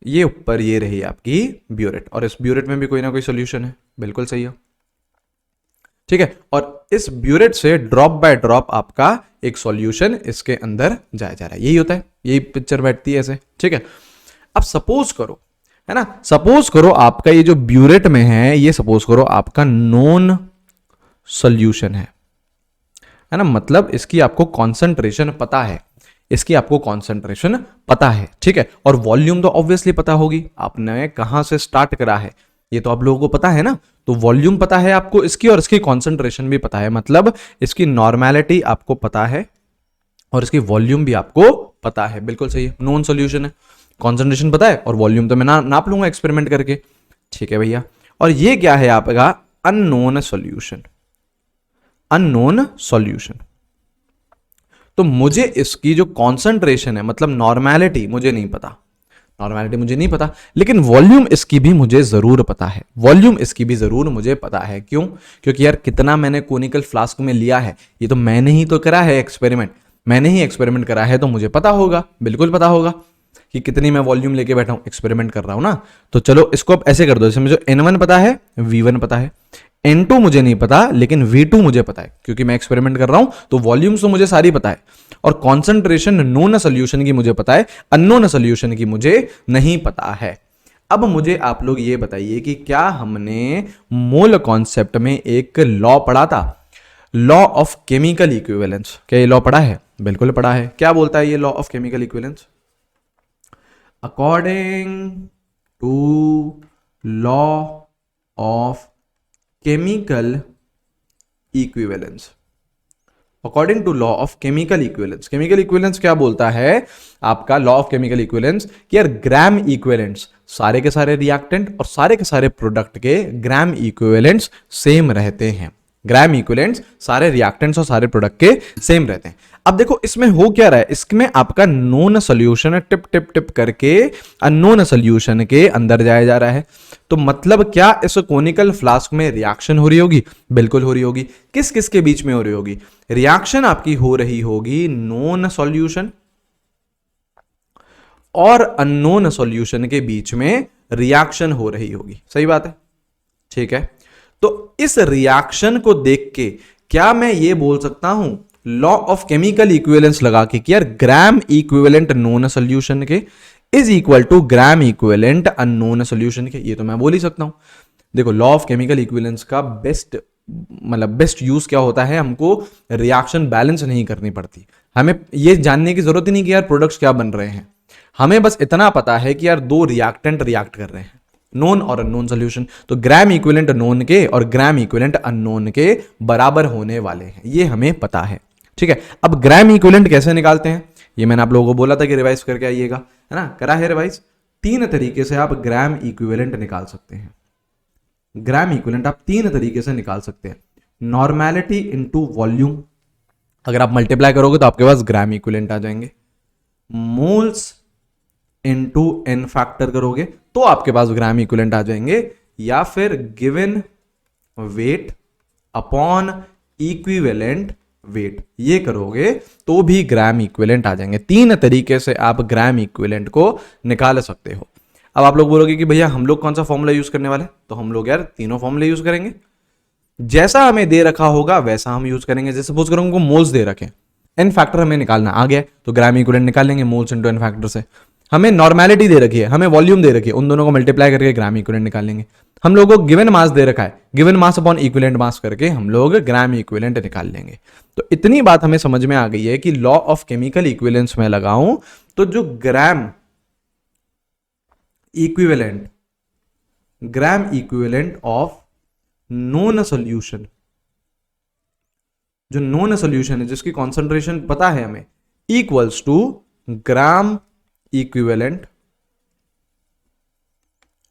ये ऊपर ये रही आपकी ब्यूरेट, और इस ब्यूरेट में भी कोई ना कोई सॉल्यूशन है, बिल्कुल सही है, ठीक है। और इस ब्यूरेट से ड्रॉप बाय ड्रॉप आपका एक सॉल्यूशन इसके अंदर जाया जा रहा है, यही होता है, यही पिक्चर बैठती है ऐसे, ठीक है। अब सपोज करो, है ना, सपोज करो आपका ये जो ब्यूरेट में है, ये सपोज करो आपका नोन सॉल्यूशन है ना, मतलब इसकी आपको कॉन्सेंट्रेशन पता है, इसकी आपको कॉन्सेंट्रेशन पता है, ठीक है। और वॉल्यूम तो ऑब्वियसली पता होगी, आपने कहां से स्टार्ट करा है ये तो आप लोगों को पता है ना, तो वॉल्यूम पता है आपको इसकी, और इसकी कॉन्सेंट्रेशन भी पता है, मतलब इसकी नॉर्मेलिटी आपको पता है और इसकी वॉल्यूम भी आपको पता है, बिल्कुल सही है। नोन सॉल्यूशन है, कॉन्सेंट्रेशन पता है, और वॉल्यूम तो मैं नाप लूंगा एक्सपेरिमेंट करके, ठीक है भैया। और ये क्या है आपका अननोन सॉल्यूशन, अननोन सॉल्यूशन। तो मुझे इसकी जो कॉन्सेंट्रेशन है, मतलब नॉर्मेलिटी मुझे नहीं पता, नॉर्मेलिटी मुझे नहीं पता, लेकिन वॉल्यूम इसकी भी मुझे जरूर पता है, वॉल्यूम इसकी भी जरूर मुझे पता है। क्यों? क्योंकि यार कितना मैंने कोनिकल फ्लास्क में लिया है, ये तो मैंने ही तो करा है एक्सपेरिमेंट, मैंने ही एक्सपेरिमेंट करा है, तो मुझे पता होगा, बिल्कुल पता होगा कि कितनी मैं वॉल्यूम लेके बैठा हूं, एक्सपेरिमेंट कर रहा हूं ना। तो चलो इसको अब ऐसे कर दो, जैसे मुझे N1 पता है, V1 पता है, N2 मुझे नहीं पता लेकिन V2 मुझे पता है, क्योंकि मैं एक्सपेरिमेंट कर रहा हूं, तो वॉल्यूम्स तो मुझे सारी पता है, और कॉन्सेंट्रेशन नोन सॉल्यूशन की मुझे पता है, अननोन सॉल्यूशन की मुझे नहीं पता है। अब मुझे आप लोग ये बताइए कि क्या हमने मोल कॉन्सेप्ट में एक लॉ पढ़ा था, लॉ ऑफ केमिकल इक्विवेलेंस? क्या ये लॉ पढ़ा है? बिल्कुल पढ़ा है। क्या बोलता है ये law of chemical equivalence? According to law of chemical equivalence, according to law of chemical equivalence, chemical equivalence क्या बोलता है आपका लॉ ऑफ केमिकल इक्विवेलेंस कि यार ग्राम इक्विवेलेंट्स, सारे के सारे रिएक्टेंट और सारे के सारे प्रोडक्ट के ग्राम इक्विवेलेंट्स सेम रहते हैं, ग्राम इक्विवेलेंट्स सारे रिएक्टेंट्स और सारे प्रोडक्ट के सेम रहते हैं। अब देखो इसमें हो क्या रहा है, इसमें आपका known solution tip tip tip करके अननोन सॉल्यूशन के अंदर जाया जा रहा है। तो मतलब क्या इस कोनिकल फ्लास्क में रिएक्शन हो रही होगी? बिल्कुल हो रही होगी। किस किस के बीच में हो रही होगी? रिएक्शन आपकी हो रही होगी नोन सॉल्यूशन और अननोन सॉल्यूशन के बीच में रिएक्शन हो रही होगी, सही बात है, ठीक है। तो इस रिएक्शन को देख के क्या मैं ये बोल सकता हूं लॉ ऑफ केमिकल इक्विवेलेंस लगा के कि यार ग्राम इक्विवेलेंट नोन सॉल्यूशन के is equal to gram equivalent unknown solution के? ये तो मैं बोल ही सकता हूं। देखो लॉ ऑफ केमिकल इक्विवेलेंस का बेस्ट मतलब बेस्ट यूज क्या होता है, हमको रिएक्शन बैलेंस नहीं करनी पड़ती, हमें ये जानने की जरूरत ही नहीं कि यार प्रोडक्ट्स क्या बन रहे हैं, हमें बस इतना पता है कि यार दो रिएक्टेंट रिएक्ट कर रहे हैं, नोन और अननोन सॉल्यूशन, तो ग्राम इक्विवेलेंट नोन के और ग्राम इक्विवेलेंट अननोन के बराबर होने वाले हैं, ये हमें पता है। ठीक है, अब ग्राम इक्विवेलेंट कैसे निकालते हैं, ये मैंने आप लोगों को बोला था कि रिवाइज करके आइएगा, है ना, करा है रिवाइज। 3 तरीके से आप ग्राम इक्विवेलेंट निकाल सकते हैं, ग्राम इक्विवेलेंट आप 3 तरीके से निकाल सकते हैं। नॉर्मेलिटी इनटू वॉल्यूम, अगर आप मल्टीप्लाई करोगे तो आपके पास ग्राम इक्विवेलेंट आ जाएंगे। मोल्स इनटू एन फैक्टर करोगे तो आपके पास ग्राम इक्विवेलेंट आ जाएंगे, या फिर given weight upon equivalent weight, ये करोगे तो भी ग्राम इक्विवेलेंट आ जाएंगे। 3 तरीके से आप ग्राम इक्विवेलेंट को निकाल सकते हो। अब आप लोग बोलोगे कि भैया हम लोग कौन सा फॉर्मूला यूज करने वाले, तो हम लोग यार तीनों फॉर्मूले यूज करेंगे, जैसा हमें दे रखा होगा वैसा हम यूज करेंगे। जैसे सपोज करो हमको मोल्स दे रखे, एन फैक्टर हमें निकालना आ गया तो ग्राम इक्विवेलेंट निकाल लेंगे मोल्स इनटू एन फैक्टर से। हमें नॉर्मेलिटी दे रखी है, हमें वॉल्यूम दे रखी है, उन दोनों को मल्टीप्लाई करके ग्राम इक्विवेलेंट निकाल लेंगे। हम लोगों को गिवन मास दे रखा है, गिवन मास अपॉन इक्विवेलेंट मास करके हम लोग ग्राम इक्विवेलेंट निकाल लेंगे। तो इतनी बात हमें समझ में आ गई है कि लॉ ऑफ केमिकल इक्विवेलेंस में लगाऊं तो जो gram equivalent of known solution, जो नोन सॉल्यूशन है जिसकी कॉन्सेंट्रेशन पता है हमें, equals to gram equivalent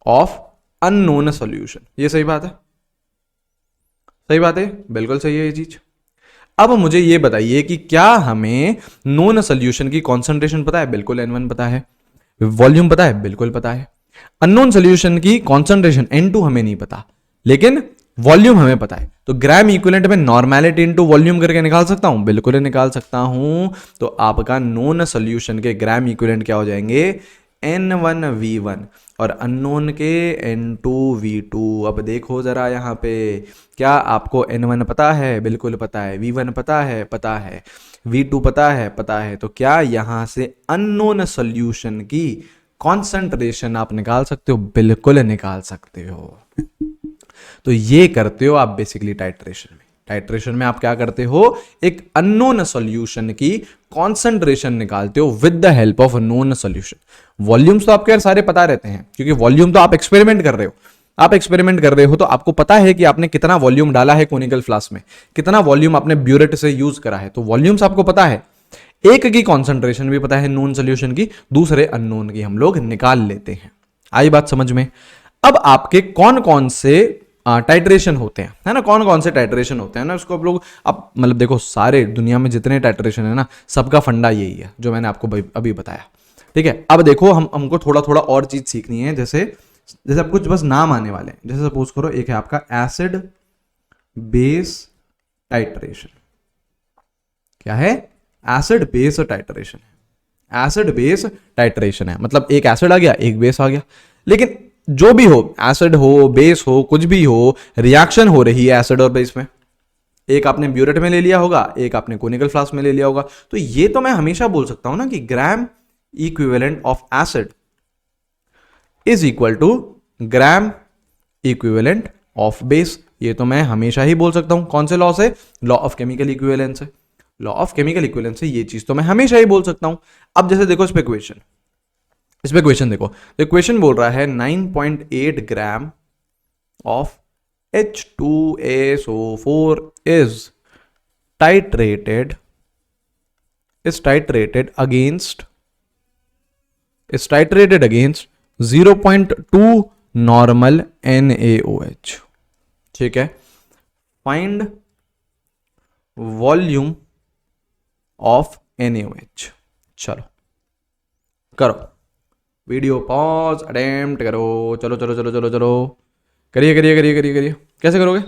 of unknown solution. ये सही बात है, सही बात है, बिल्कुल सही है ये चीज। अब मुझे ये बताइए कि क्या हमें नोन सॉल्यूशन की कॉन्सेंट्रेशन पता है, बिल्कुल N1 पता है, वॉल्यूम पता है, बिल्कुल पता है। अननोन सॉल्यूशन की कॉन्सेंट्रेशन N2 हमें नहीं पता, लेकिन वॉल्यूम हमें पता है। तो ग्राम इक्विवेलेंट में नॉर्मेलिटी इनटू वॉल्यूम करके निकाल सकता हूं, बिल्कुल निकाल सकता हूं। तो आपका नोन सॉल्यूशन के ग्राम इक्विवेलेंट क्या हो जाएंगे, N1V1 और अननोन के N2V2। अब देखो जरा यहां पे, क्या आपको N1 पता है, बिल्कुल पता है, V1 पता है, पता है, V2 पता है, पता है। तो क्या यहां से अननोन सॉल्यूशन की कॉन्सेंट्रेशन आप निकाल सकते हो, बिल्कुल निकाल सकते हो। तो ये करते हो आप बेसिकली टाइट्रेशन में। टाइट्रेशन में आप क्या करते हो, एक अननोन सॉल्यूशन की कॉन्सेंट्रेशन निकालते हो with the help of known solution. Volumes तो आपके यार सारे पता रहते हैं, क्योंकि वॉल्यूम तो आप एक्सपेरिमेंट कर रहे हो, आप एक्सपेरिमेंट कर रहे हो तो आपको पता है कि आपने कितना वॉल्यूम डाला है कोनिकल फ्लास्क में, कितना वॉल्यूम आपने ब्यूरेट से यूज करा है, तो वॉल्यूम्स आपको पता है। एक की कॉन्सेंट्रेशन भी पता है नोन सॉल्यूशन की, दूसरे अननोन की हम लोग निकाल लेते हैं। आई बात समझ में। अब आपके कौन कौन से टाइट्रेशन होते हैं, है ना, कौन कौन से टाइट्रेशन होते हैं ना, उसको आप लोग अब मतलब देखो, सारे दुनिया में जितने टाइट्रेशन है ना, सबका फंडा यही है जो मैंने आपको अभी बताया। ठीक है, अब देखो हमको थोड़ा थोड़ा और चीज सीखनी है। जैसे अब कुछ बस नाम आने वाले हैं। जैसे सपोज करो एक है आपका एसिड बेस टाइट्रेशन। क्या है, एसिड बेस टाइट्रेशन है। एसिड बेस टाइट्रेशन है मतलब एक एसिड आ गया, एक बेस आ गया, लेकिन जो भी हो, एसिड हो, बेस हो, कुछ भी हो, रिएक्शन हो रही है एसिड और बेस में। एक आपने ब्यूरेट में ले लिया होगा, एक आपने कोनिकल फ्लास्क में ले लिया होगा। तो ये तो मैं हमेशा बोल सकता हूं ना कि gram equivalent of acid is equal to gram equivalent of base. ये तो मैं हमेशा ही बोल सकता हूं। कौन से लॉ से, लॉ ऑफ केमिकल इक्विवेलेंस से। लॉ ऑफ केमिकल इक्विवेलेंस से ये चीज तो मैं हमेशा ही बोल सकता हूं। अब जैसे देखो इस पे क्वेश्चन देखो, तो क्वेश्चन बोल रहा है 9.8 gram of H2SO4 is titrated against 0.2 normal NaOH। ठीक है, फाइंड वॉल्यूम ऑफ NaOH। चलो करो, वीडियो पॉज, अटेम्प्ट करो, चलो चलो चलो चलो चलो, करिए। कैसे करोगे,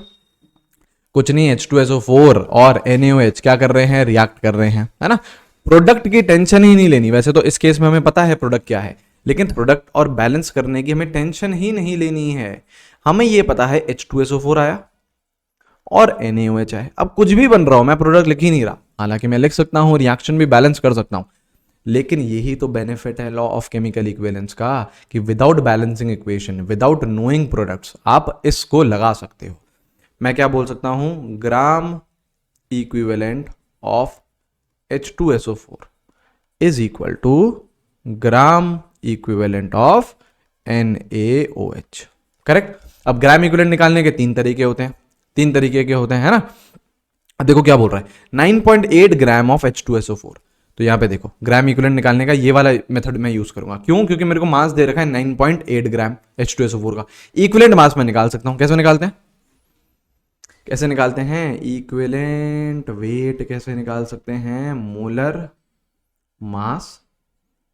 कुछ नहीं, H2SO4 और NaOH क्या कर रहे हैं, रिएक्ट कर रहे हैं, है ना। प्रोडक्ट की टेंशन ही नहीं लेनी। वैसे तो इस केस में हमें पता है प्रोडक्ट क्या है, लेकिन प्रोडक्ट और बैलेंस करने की हमें टेंशन ही नहीं लेनी है। हमें ये पता है H2SO4 आया और NaOH आया। अब कुछ भी बन रहा हो, मैं प्रोडक्ट लिख ही नहीं रहा, हालांकि मैं लिख सकता हूं, रिएक्शन भी बैलेंस कर सकता हूं, लेकिन यही तो बेनिफिट है लॉ ऑफ केमिकल इक्विवेलेंस का, कि without balancing equation, without knowing products, आप इसको लगा सकते हो। मैं क्या बोल सकता हूं, gram equivalent of H2SO4 is equal to gram equivalent of NaOH। Correct. अब ग्राम इक्विवेलेंट निकालने के तीन तरीके होते हैं, तीन तरीके के होते हैं, है ना। अब देखो क्या बोल रहा है, 9.8 ग्राम ऑफ H2SO4। तो यहां पे देखो ग्राम इक्विवेलेंट निकालने का ये वाला मेथड मैं यूज करूंगा। क्यों? क्योंकि मेरे को मास दे रखा है 9.8 ग्राम H2SO4 का। इक्विवेलेंट मास मैं निकाल सकता हूं। कैसे निकालते हैं, कैसे निकालते हैं? इक्विवेलेंट वेट कैसे निकाल सकते हैं? Molar mass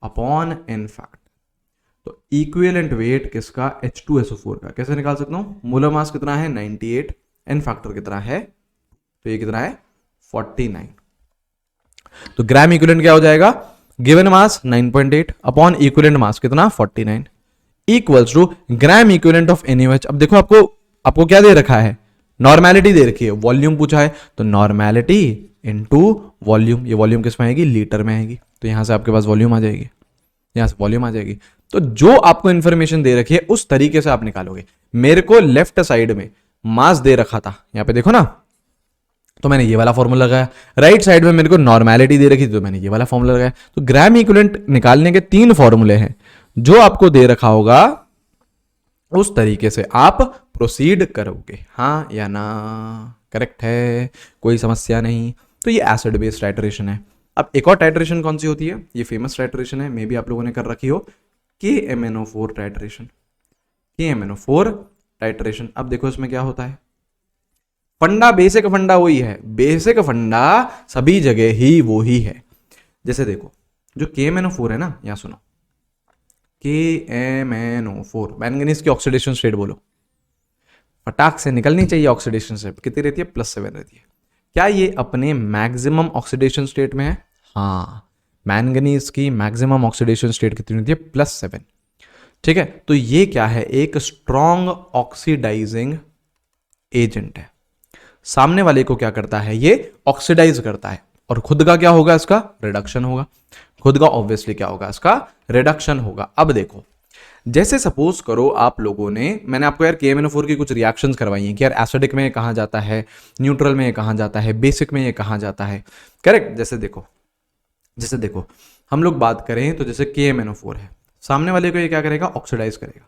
upon N factor. तो इक्विवेलेंट वेट किसका? H2SO4 का। कैसे निकाल सकता हूं? मोलर मास कितना है? 98, एन फैक्टर कितना है? तो ये कितना है? 49। तो ग्राम इक्विवेलेंट क्या हो जाएगा? Given mass 9.8 upon equivalent mass कितना? 49 equals to gram equivalent of NaOH। अब देखो आपको क्या दे रखा है? नॉर्मेलिटी दे रखी है, वॉल्यूम पूछा है, तो नॉर्मेलिटी इनटू वॉल्यूम। ये वॉल्यूम किस में आएगी? लीटर में आएगी। तो यहां से आपके पास वॉल्यूम आ जाएगी, यहां से वॉल्यूम आ जाएगी। तो जो आपको इंफॉर्मेशन दे रखी है उस तरीके से आप निकालोगे। मेरे को लेफ्ट साइड में मास दे रखा था, यहां पे देखो ना, तो मैंने ये वाला फॉर्मूला लगाया। राइट साइड में मेरे को नॉर्मेलिटी दे रखी थी, तो मैंने ये वाला फॉर्मूला लगाया। तो ग्राम इक्विवेलेंट निकालने के तीन फॉर्मूले हैं, जो आपको दे रखा होगा उस तरीके से आप प्रोसीड करोगे। हाँ या ना? करेक्ट है, कोई समस्या नहीं। तो ये एसिड बेस्ड टाइट्रेशन है। अब एक और टाइट्रेशन कौन सी होती है? ये फेमस टाइट्रेशन है, मे बी आप लोगों ने कर रखी हो, KMNO4 टाइट्रेशन। KMNO4 titration. अब देखो इसमें क्या होता है, फंडा, बेसिक फंडा वही है, बेसिक फंडा सभी जगह ही वो ही है। जैसे देखो जो KMNO4 है ना, यहां सुनो, KMNO4 मैंगनीज की ऑक्सीडेशन स्टेट बोलो, फटाक से निकलनी चाहिए ऑक्सीडेशन स्टेट। कितनी रहती है? +7 रहती है। क्या ये अपने मैक्सिमम ऑक्सीडेशन स्टेट में है? हाँ, मैंगनीज की मैक्सिमम ऑक्सीडेशन स्टेट कितनी रहती है? +7। ठीक है, तो ये क्या है? एक स्ट्रॉन्ग ऑक्सीडाइजिंग एजेंट है। सामने वाले को क्या करता है? ये ऑक्सीडाइज करता है, और खुद का क्या होगा? इसका रिडक्शन होगा। खुद का ऑब्वियसली क्या होगा? इसका रिडक्शन होगा। अब देखो, जैसे सपोज करो आप लोगों ने, मैंने आपको यार KMNO4 की कुछ रिएक्शंस करवाई हैं कि यार एसिडिक में ये कहां जाता है, न्यूट्रल में ये कहां जाता है, बेसिक में ये कहां जाता है। करेक्ट। जैसे देखो हम लोग बात करें तो जैसे KMNO4 है, सामने वाले को ये क्या करेगा? ऑक्सीडाइज करेगा।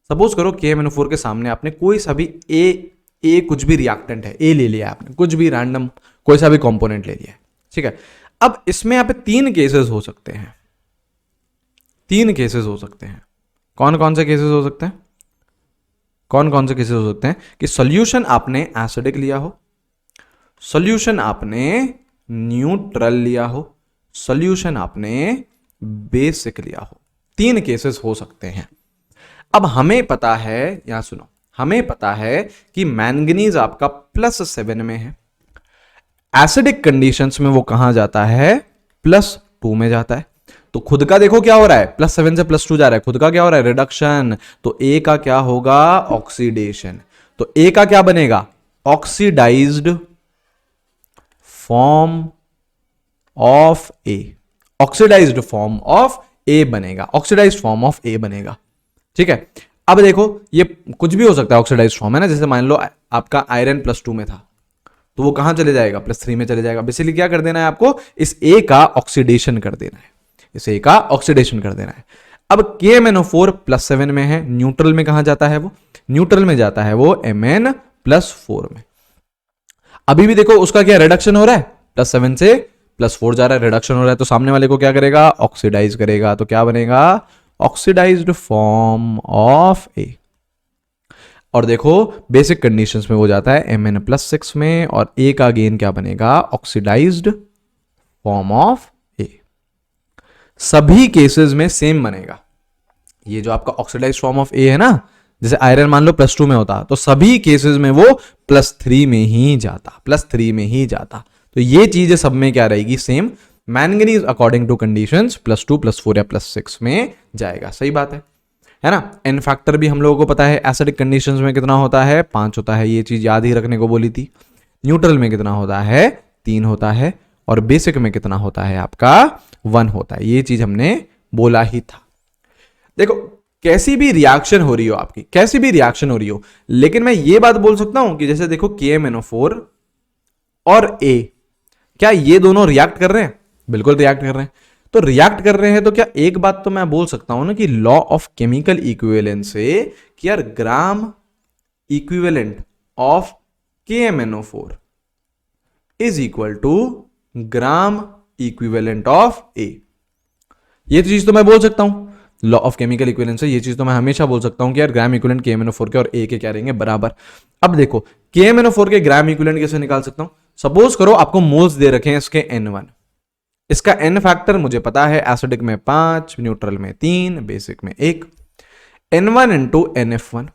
सपोज करो KMNO4 के सामने आपने कोई सा भी ए कुछ भी रिएक्टेंट है, ए ले लिया आपने, कुछ भी रैंडम कोई सा भी कंपोनेंट ले लिया है। ठीक है, अब इसमें यहाँ पे तीन केसेस हो सकते हैं, तीन केसेस हो सकते हैं। कौन कौन से केसेस हो सकते हैं? कौन कौन से केसेस हो सकते हैं? कि सॉल्यूशन आपने एसिडिक लिया हो, सॉल्यूशन आपने न्यूट्रल लिया हो, सॉल्यूशन आपने बेसिक लिया हो। तीन केसेस हो सकते हैं। अब हमें पता है, यहां सुनो, हमें पता है कि मैंगनीज आपका +7 में है। एसिडिक कंडीशंस में वो कहां जाता है? +2 में जाता है। तो खुद का देखो क्या हो रहा है, +7 से +2 जा रहा है, खुद का क्या हो रहा है? रिडक्शन। तो ए का क्या होगा? ऑक्सीडेशन। तो ए का क्या बनेगा? Oxidised form of A. Oxidised form of A बनेगा, ऑक्सीडाइज्ड फॉर्म ऑफ ए बनेगा। ठीक है, अब देखो ये कुछ भी हो सकता है ऑक्सीडाइज्ड फॉर्म, है ना। जैसे मान लो आपका आयरन +2 में था, तो वो कहां चले जाएगा? +3 में चले जाएगा। बेसिकली क्या कर देना है आपको? इस ए का ऑक्सीडेशन कर देना है, इस ए का ऑक्सीडेशन कर देना है। अब KMNO4 +7 में है, न्यूट्रल में कहां जाता है वो? न्यूट्रल में जाता है वो Mn+4 में। अभी भी देखो उसका क्या रिडक्शन हो रहा है? +7 से +4 जा रहा है, रिडक्शन हो रहा है। तो सामने वाले को क्या करेगा? ऑक्सीडाइज करेगा। तो क्या बनेगा? ऑक्सीडाइज्ड फॉर्म ऑफ ए। और देखो बेसिक कंडीशंस में वो जाता है Mn+6 में, और ए का अगेन क्या बनेगा? ऑक्सीडाइज्ड फॉर्म ऑफ ए। सभी केसेस में सेम बनेगा। ये जो आपका ऑक्सीडाइज्ड फॉर्म ऑफ ए है ना, जैसे आयरन मान लो +2 में होता, तो सभी केसेस में वो +3 में ही जाता, +3 में ही जाता। तो ये चीजें सब में क्या रहेगी? Same. Manganese according to conditions +2, +4 या +6 में जाएगा। सही बात है ना। एन फैक्टर भी हम लोगों को पता है एसिडिक कंडीशंस में कितना होता है? 5 होता है। ये चीज याद ही रखने को बोली थी। न्यूट्रल में कितना होता है? 3 होता है। और बेसिक में कितना होता है? आपका 1 होता है। ये चीज हमने बोला ही था। देखो कैसी भी रिएक्शन हो रही हो आपकी, कैसी भी रिएक्शन हो रही हो, लेकिन मैं ये बात बोल सकता हूं कि जैसे देखो KMnO4 और A, क्या ये दोनों रिएक्ट कर रहे हैं? बिल्कुल रिएक्ट कर रहे हैं। तो रिएक्ट कर रहे हैं तो क्या एक बात तो मैं बोल सकता हूं ना कि लॉ ऑफ केमिकल इक्विवेलेंस से कि यार gram equivalent of KMnO4 is equal to gram equivalent of A। ये चीज तो मैं बोल सकता हूं लॉ ऑफ केमिकल इक्विवेलेंस से, ये चीज तो मैं हमेशा बोल सकता हूं कि यार ग्राम इक्विवेलेंट KMnO4 के और A के क्या रहेंगे? बराबर। अब देखो KMnO4 के ग्राम इक्विवेलेंट कैसे निकाल सकता हूं? सपोज करो आपको मोल्स दे रखे हैं इसके N1, इसका N फैक्टर मुझे पता है, एसिडिक में 5, न्यूट्रल में 3, बेसिक में 1, N1 into NF1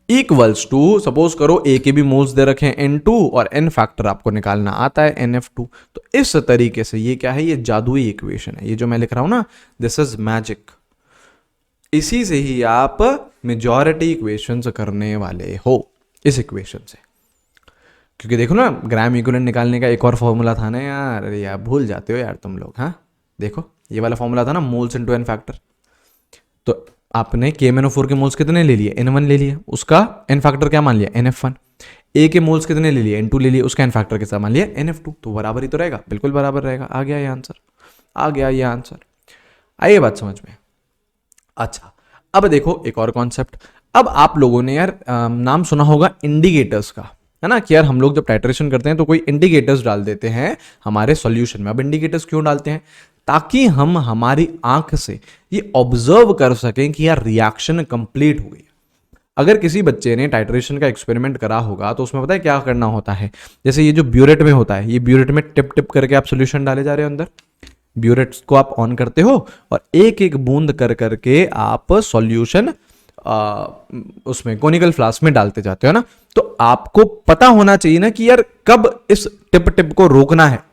equals to, suppose करो A के भी मोल्स दे रखे हैं N2 और N फैक्टर आपको निकालना आता है NF2। तो इस तरीके से ये क्या है? ये जादुई इक्वेशन है, ये जो मैं लिख रहा हूं ना, दिस इज मैजिक। इसी से ही आप मेजॉरिटी इक्वेशंस करने वाले हो, इस इक्वेशन से। क्योंकि देखो ना, ग्राम इक्विवेलेंट निकालने का एक और फॉर्मूला था ना यार, अरे यार भूल जाते हो यार तुम लोग। हाँ देखो ये वाला फॉर्मूला था ना, मोल्स इनटू N फैक्टर। तो आपने KMnO4 के मोल्स कितने ले लिए? N1 ले लिए, उसका N फैक्टर क्या मान लिया? NF1। A के मोल्स कितने ले लिए? N2 ले लिए, उसका N फैक्टर कैसा मान लिया? NF2। तो बराबर ही तो रहेगा, बिल्कुल बराबर रहेगा। आ गया ये आंसर, आ गया ये आंसर। आइए बात समझ में। अच्छा अब देखो एक और कॉन्सेप्ट। अब आप लोगों ने यार नाम सुना होगा इंडिकेटर्स का, है ना, कि यार हम लोग जब टाइट्रेशन करते हैं तो कोई इंडिकेटर्स डाल देते हैं हमारे सॉल्यूशन में। अब इंडिकेटर्स क्यों डालते हैं? ताकि हम हमारी आंख से ये ऑब्जर्व कर सकें कि यार रिएक्शन कंप्लीट हो गई। अगर किसी बच्चे ने टाइट्रेशन का एक्सपेरिमेंट करा होगा तो उसमें पता है क्या करना होता है? जैसे ये जो ब्यूरेट में होता है, ये ब्यूरेट में टिप टिप करके आप सोल्यूशन डाले जा रहे हो अंदर, ब्यूरेट्स को आप ऑन करते हो और एक एक बूंद कर करके आप सॉल्यूशन उसमें कोनिकल फ्लास्क में डालते जाते हो ना। तो आपको पता होना चाहिए ना कि यार कब इस टिप टिप को रोकना है।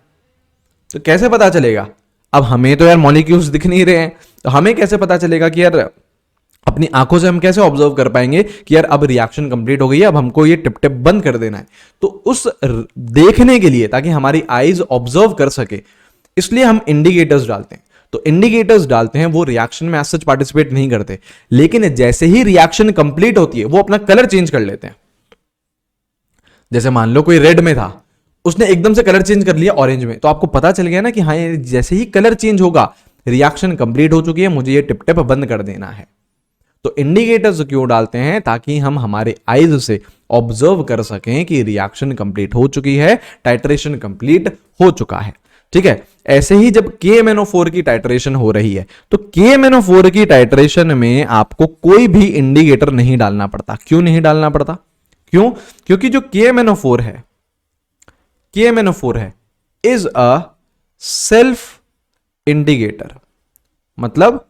तो कैसे पता चलेगा? अब हमें तो यार मॉलिक्यूल्स दिख नहीं रहे हैं, तो हमें कैसे पता चलेगा कि यार, अपनी आंखों से हम कैसे ऑब्जर्व कर पाएंगे कि यार अब रिएक्शन कंप्लीट हो गई है, अब हमको ये टिप टिप बंद कर देना है। तो उस देखने के लिए, ताकि हमारी आईज ऑब्जर्व कर सके, इसलिए हम इंडिकेटर्स डालते हैं। तो इंडिकेटर्स डालते हैं, वो रिएक्शन में एज सच पार्टिसिपेट नहीं करते, लेकिन जैसे ही रिएक्शन कंप्लीट होती है वो अपना कलर चेंज कर लेते हैं। जैसे मान लो कोई रेड में था, उसने एकदम से कलर चेंज कर लिया ऑरेंज में, तो आपको पता चल गया ना कि हाँ ये जैसे ही कलर चेंज होगा रिएक्शन कंप्लीट हो चुकी है, मुझे ये टिप टिप बंद कर देना है। तो इंडिकेटर्स क्यों डालते हैं? ताकि हम हमारे आईज से ऑब्जर्व कर सकें कि रिएक्शन कंप्लीट हो चुकी है, टाइट्रेशन कंप्लीट हो चुका है। ठीक है, ऐसे ही जब KMnO4 की टाइट्रेशन हो रही है तो KMnO4 की टाइट्रेशन में आपको कोई भी इंडिकेटर नहीं डालना पड़ता। क्यों नहीं डालना पड़ता? क्यों? क्योंकि जो KMnO4 है इज अ सेल्फ इंडिकेटर, मतलब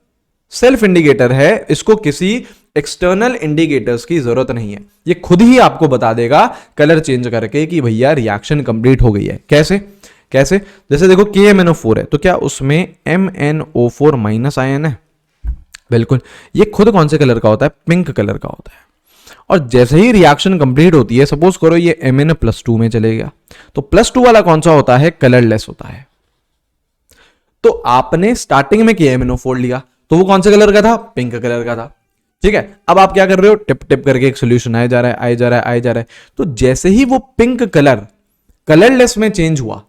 सेल्फ इंडिकेटर है, इसको किसी एक्सटर्नल इंडिकेटर्स की जरूरत नहीं है। ये खुद ही आपको बता देगा कलर चेंज करके कि भैया रिएक्शन कंप्लीट हो गई है। कैसे? जैसे देखो KMnO4 है तो क्या उसमें MnO4 माइनस आयन है? बिल्कुल। ये खुद कौन से कलर का होता है? पिंक कलर का होता है। और जैसे ही रिएक्शन कंप्लीट होती है, सपोज करो ये Mn+2 में चले गया, तो +2 वाला कौन सा होता है? कलरलेस होता है। तो आपने स्टार्टिंग में KMnO4 लिया तो वो कौन से कलर का था? पिंक कलर का था। ठीक है, अब आप क्या कर रहे हो? टिप टिप करके एक सोल्यूशन आए जा रहा है। तो जैसे ही वो पिंक कलर कलरलेस में चेंज हुआ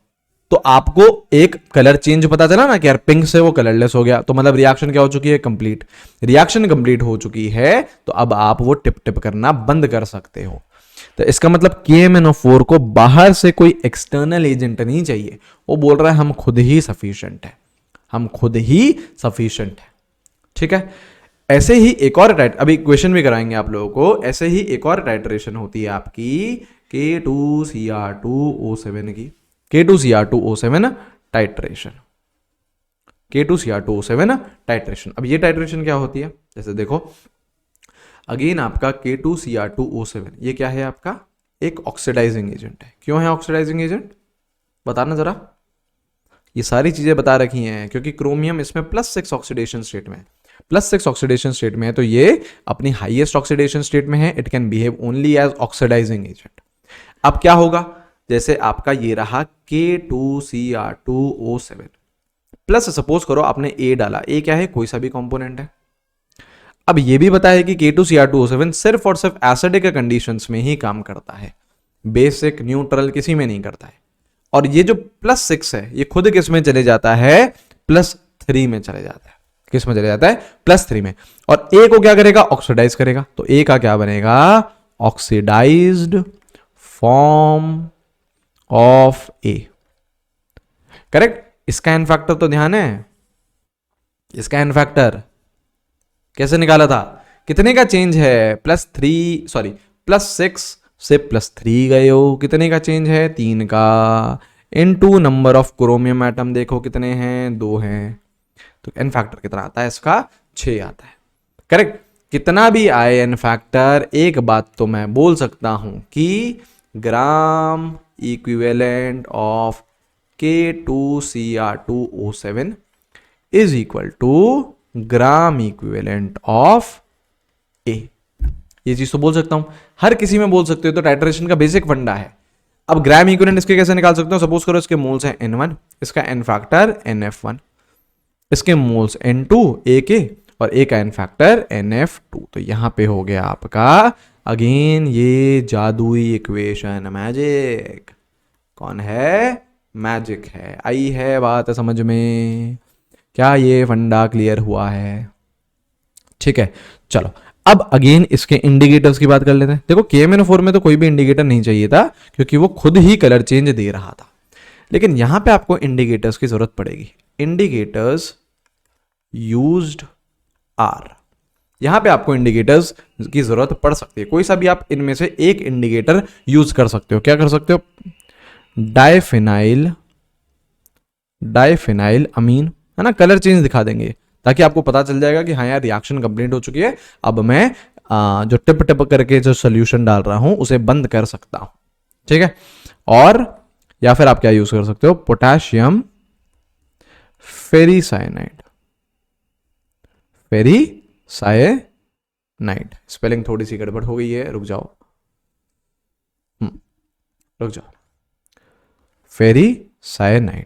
तो आपको एक कलर चेंज पता चला ना कि यार पिंक से वो कलरलेस हो गया, तो मतलब रिएक्शन क्या हो चुकी है? कंप्लीट। रिएक्शन कंप्लीट हो चुकी है तो अब आप वो टिप टिप करना बंद कर सकते हो। तो इसका मतलब KMnO4 को बाहर से कोई एक्सटर्नल एजेंट नहीं चाहिए, वो बोल रहा है हम खुद ही सफिशिएंट है। ठीक है, ऐसे ही एक और अभी क्वेश्चन भी कराएंगे आप लोगों को। ऐसे ही एक और टाइट्रेशन होती है आपकी K2Cr2O7 की, K2Cr2O7 टाइट्रेशन, K2Cr2O7 टाइट्रेशन। अब ये टाइट्रेशन क्या होती है? जैसे देखो अगेन आपका K2Cr2O7 ये क्या है? आपका एक ऑक्सीडाइजिंग एजेंट है। क्यों है ऑक्सीडाइजिंग एजेंट? बताना जरा। ये सारी चीजें बता रखी हैं क्योंकि क्रोमियम इसमें +6 ऑक्सीडेशन स्टेट में है, +6 ऑक्सीडेशन स्टेट में है, तो ये अपनी हाईएस्ट ऑक्सीडेशन स्टेट में है। It can behave only as oxidising agent. अब क्या होगा? जैसे आपका ये रहा K2Cr2O7 प्लस, सपोज करो आपने A डाला। A क्या है? कोई सा भी कंपोनेंट है। अब ये भी पता है कि K2Cr2O7 सिर्फ और सिर्फ एसिडिक कंडीशंस में ही काम करता है, बेसिक न्यूट्रल किसी में नहीं करता है। और ये जो +6 है ये खुद किस में चले जाता है, +3 में चले जाता है। किस में चले जाता है, +3 में। और ए को क्या करेगा, ऑक्सीडाइज करेगा। तो ए का क्या बनेगा, oxidised form of A. Correct. इसका एन फैक्टर तो ध्यान है, इसका एन फैक्टर कैसे निकाला था, कितने का चेंज है, +6 से +3 गए हो, कितने का चेंज है, 3 का, into number of chromium atom देखो कितने हैं, 2 हैं। तो एन फैक्टर कितना आता है इसका, 6 आता है। करेक्ट। कितना भी आए एन फैक्टर, एक बात तो मैं बोल सकता हूं कि gram equivalent of K2Cr2O7 is equal to gram equivalent of A. ये चीज तो बोल सकता हूं, हर किसी में बोल सकते हो, तो टाइट्रेशन का बेसिक फंडा है। अब ग्राम इक्विवेलेंट इसके कैसे निकाल सकते हो, सपोज करो इसके मोल्स हैं N1, इसका एन फैक्टर NF1, इसके मोल्स N2 ए के, और ए का एन फैक्टर NF2। तो यहां पे हो गया आपका अगेन ये जादुई इक्वेशन, मैजिक। कौन है, मैजिक है। आई है बात समझ में, क्या ये फंडा क्लियर हुआ है, ठीक है। चलो अब अगेन इसके इंडिकेटर्स की बात कर लेते हैं। देखो KMnO4 में तो कोई भी इंडिकेटर नहीं चाहिए था क्योंकि वो खुद ही कलर चेंज दे रहा था, लेकिन यहां पे आपको इंडिकेटर्स की जरूरत पड़ेगी। इंडिकेटर्स यूज्ड आर, यहां पे आपको इंडिकेटर्स की जरूरत पड़ सकती है। कोई सा भी आप इनमें से एक इंडिकेटर यूज कर सकते हो। क्या कर सकते हो, डाइफिनाइल अमीन, है ना, कलर चेंज दिखा देंगे ताकि आपको पता चल जाएगा कि हाँ यार रिएक्शन कंप्लीट हो चुकी है, अब मैं जो टिप टिप करके जो सोल्यूशन डाल रहा हूं उसे बंद कर सकता हूं, ठीक है। और या फिर आप क्या यूज कर सकते हो, पोटेशियम फेरीसाइनाइड, स्पेलिंग थोड़ी सी गड़बड़ हो गई है, रुक जाओ, फेरीसाइनाइड,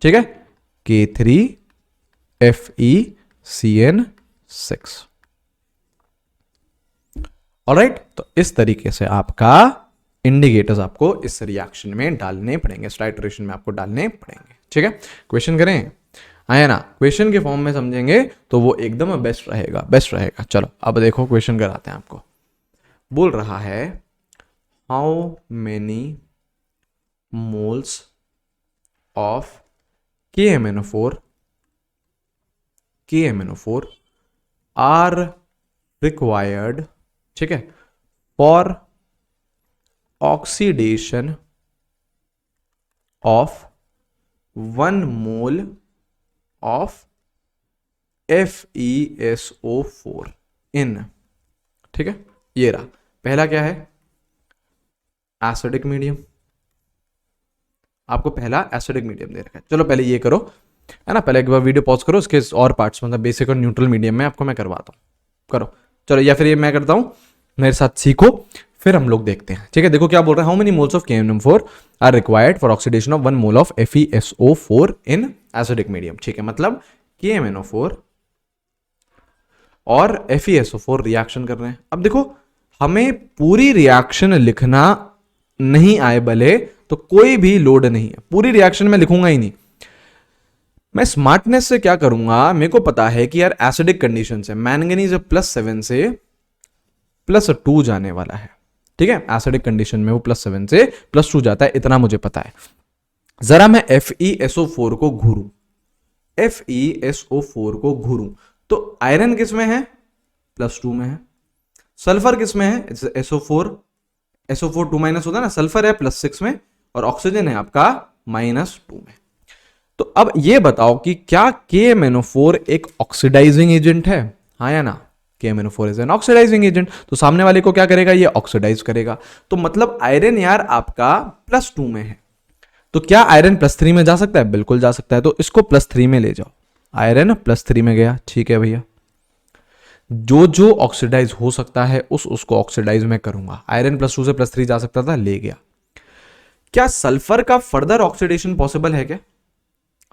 ठीक है, K3FeCN6। ऑलराइट, तो इस तरीके से आपका इंडिकेटर्स आपको इस रिएक्शन में डालने पड़ेंगे, इस टाइट्रेशन में आपको डालने पड़ेंगे, ठीक है। क्वेश्चन करें, आया ना, क्वेश्चन के फॉर्म में समझेंगे तो वो एकदम बेस्ट रहेगा। चलो अब देखो क्वेश्चन कराते हैं आपको। बोल रहा है how many moles of KMnO4 are required, ठीक है, for oxidation of 1 mole of FeSO4 in, ठीक है। ये रहा पहला, क्या है, एसिडिक मीडियम। आपको पहला एसिडिक मीडियम दे रखा है। चलो पहले ये करो, है ना, पहले एक बार वीडियो पॉज करो, उसके और पार्ट्स मतलब बेसिक और न्यूट्रल मीडियम में आपको मैं करवाता हूँ, करो। चलो या फिर ये मैं करता हूँ, मेरे साथ सीखो, फिर हम लोग देखते हैं, ठीक है। देखो क्या बोल रहा है, how many moles of KMnO4 are required for oxidation of 1 mole of FeSO4 in acidic medium, ठीक है। मतलब KMnO4 और FeSO4 रिएक्शन कर रहे हैं। अब देखो हमें पूरी रिएक्शन लिखना नहीं आए भले तो कोई भी लोड नहीं है, पूरी रिएक्शन में लिखूंगा ही नहीं। मैं स्मार्टनेस से क्या करूंगा, मेरे को पता है कि यार एसिडिक कंडीशन है, मैंगनीज +7 से +2 जाने वाला है, ठीक है। एसिडिक कंडीशन में वो +7 से +2 जाता है, इतना मुझे पता है। जरा मैं FeSO4 को घूरूं तो आयरन किस में है, +2 में है। सल्फर किस में है, SO4 2- होता है ना, सल्फर है +6 में और ऑक्सीजन है आपका -2 में। तो अब ये बताओ कि क्या KMnO4 एक ऑक्सीडाइजिंग एजेंट है, हाँ या ना। KMnO4 is an oxidising agent, तो सामने वाले को क्या करेगा, ये ऑक्सीडाइज करेगा। तो मतलब आयरन यार आपका +2 में है, तो क्या आयरन +3 में जा सकता है, बिल्कुल जा सकता है। तो इसको +3 में ले जाओ, आयरन +3 में गया, ठीक है भैया। जो ऑक्सीडाइज हो सकता है उसको ऑक्सीडाइज में करूंगा। आयरन +2 से +3 जा सकता था, ले गया। क्या सल्फर का फर्दर ऑक्सीडेशन पॉसिबल है क्या,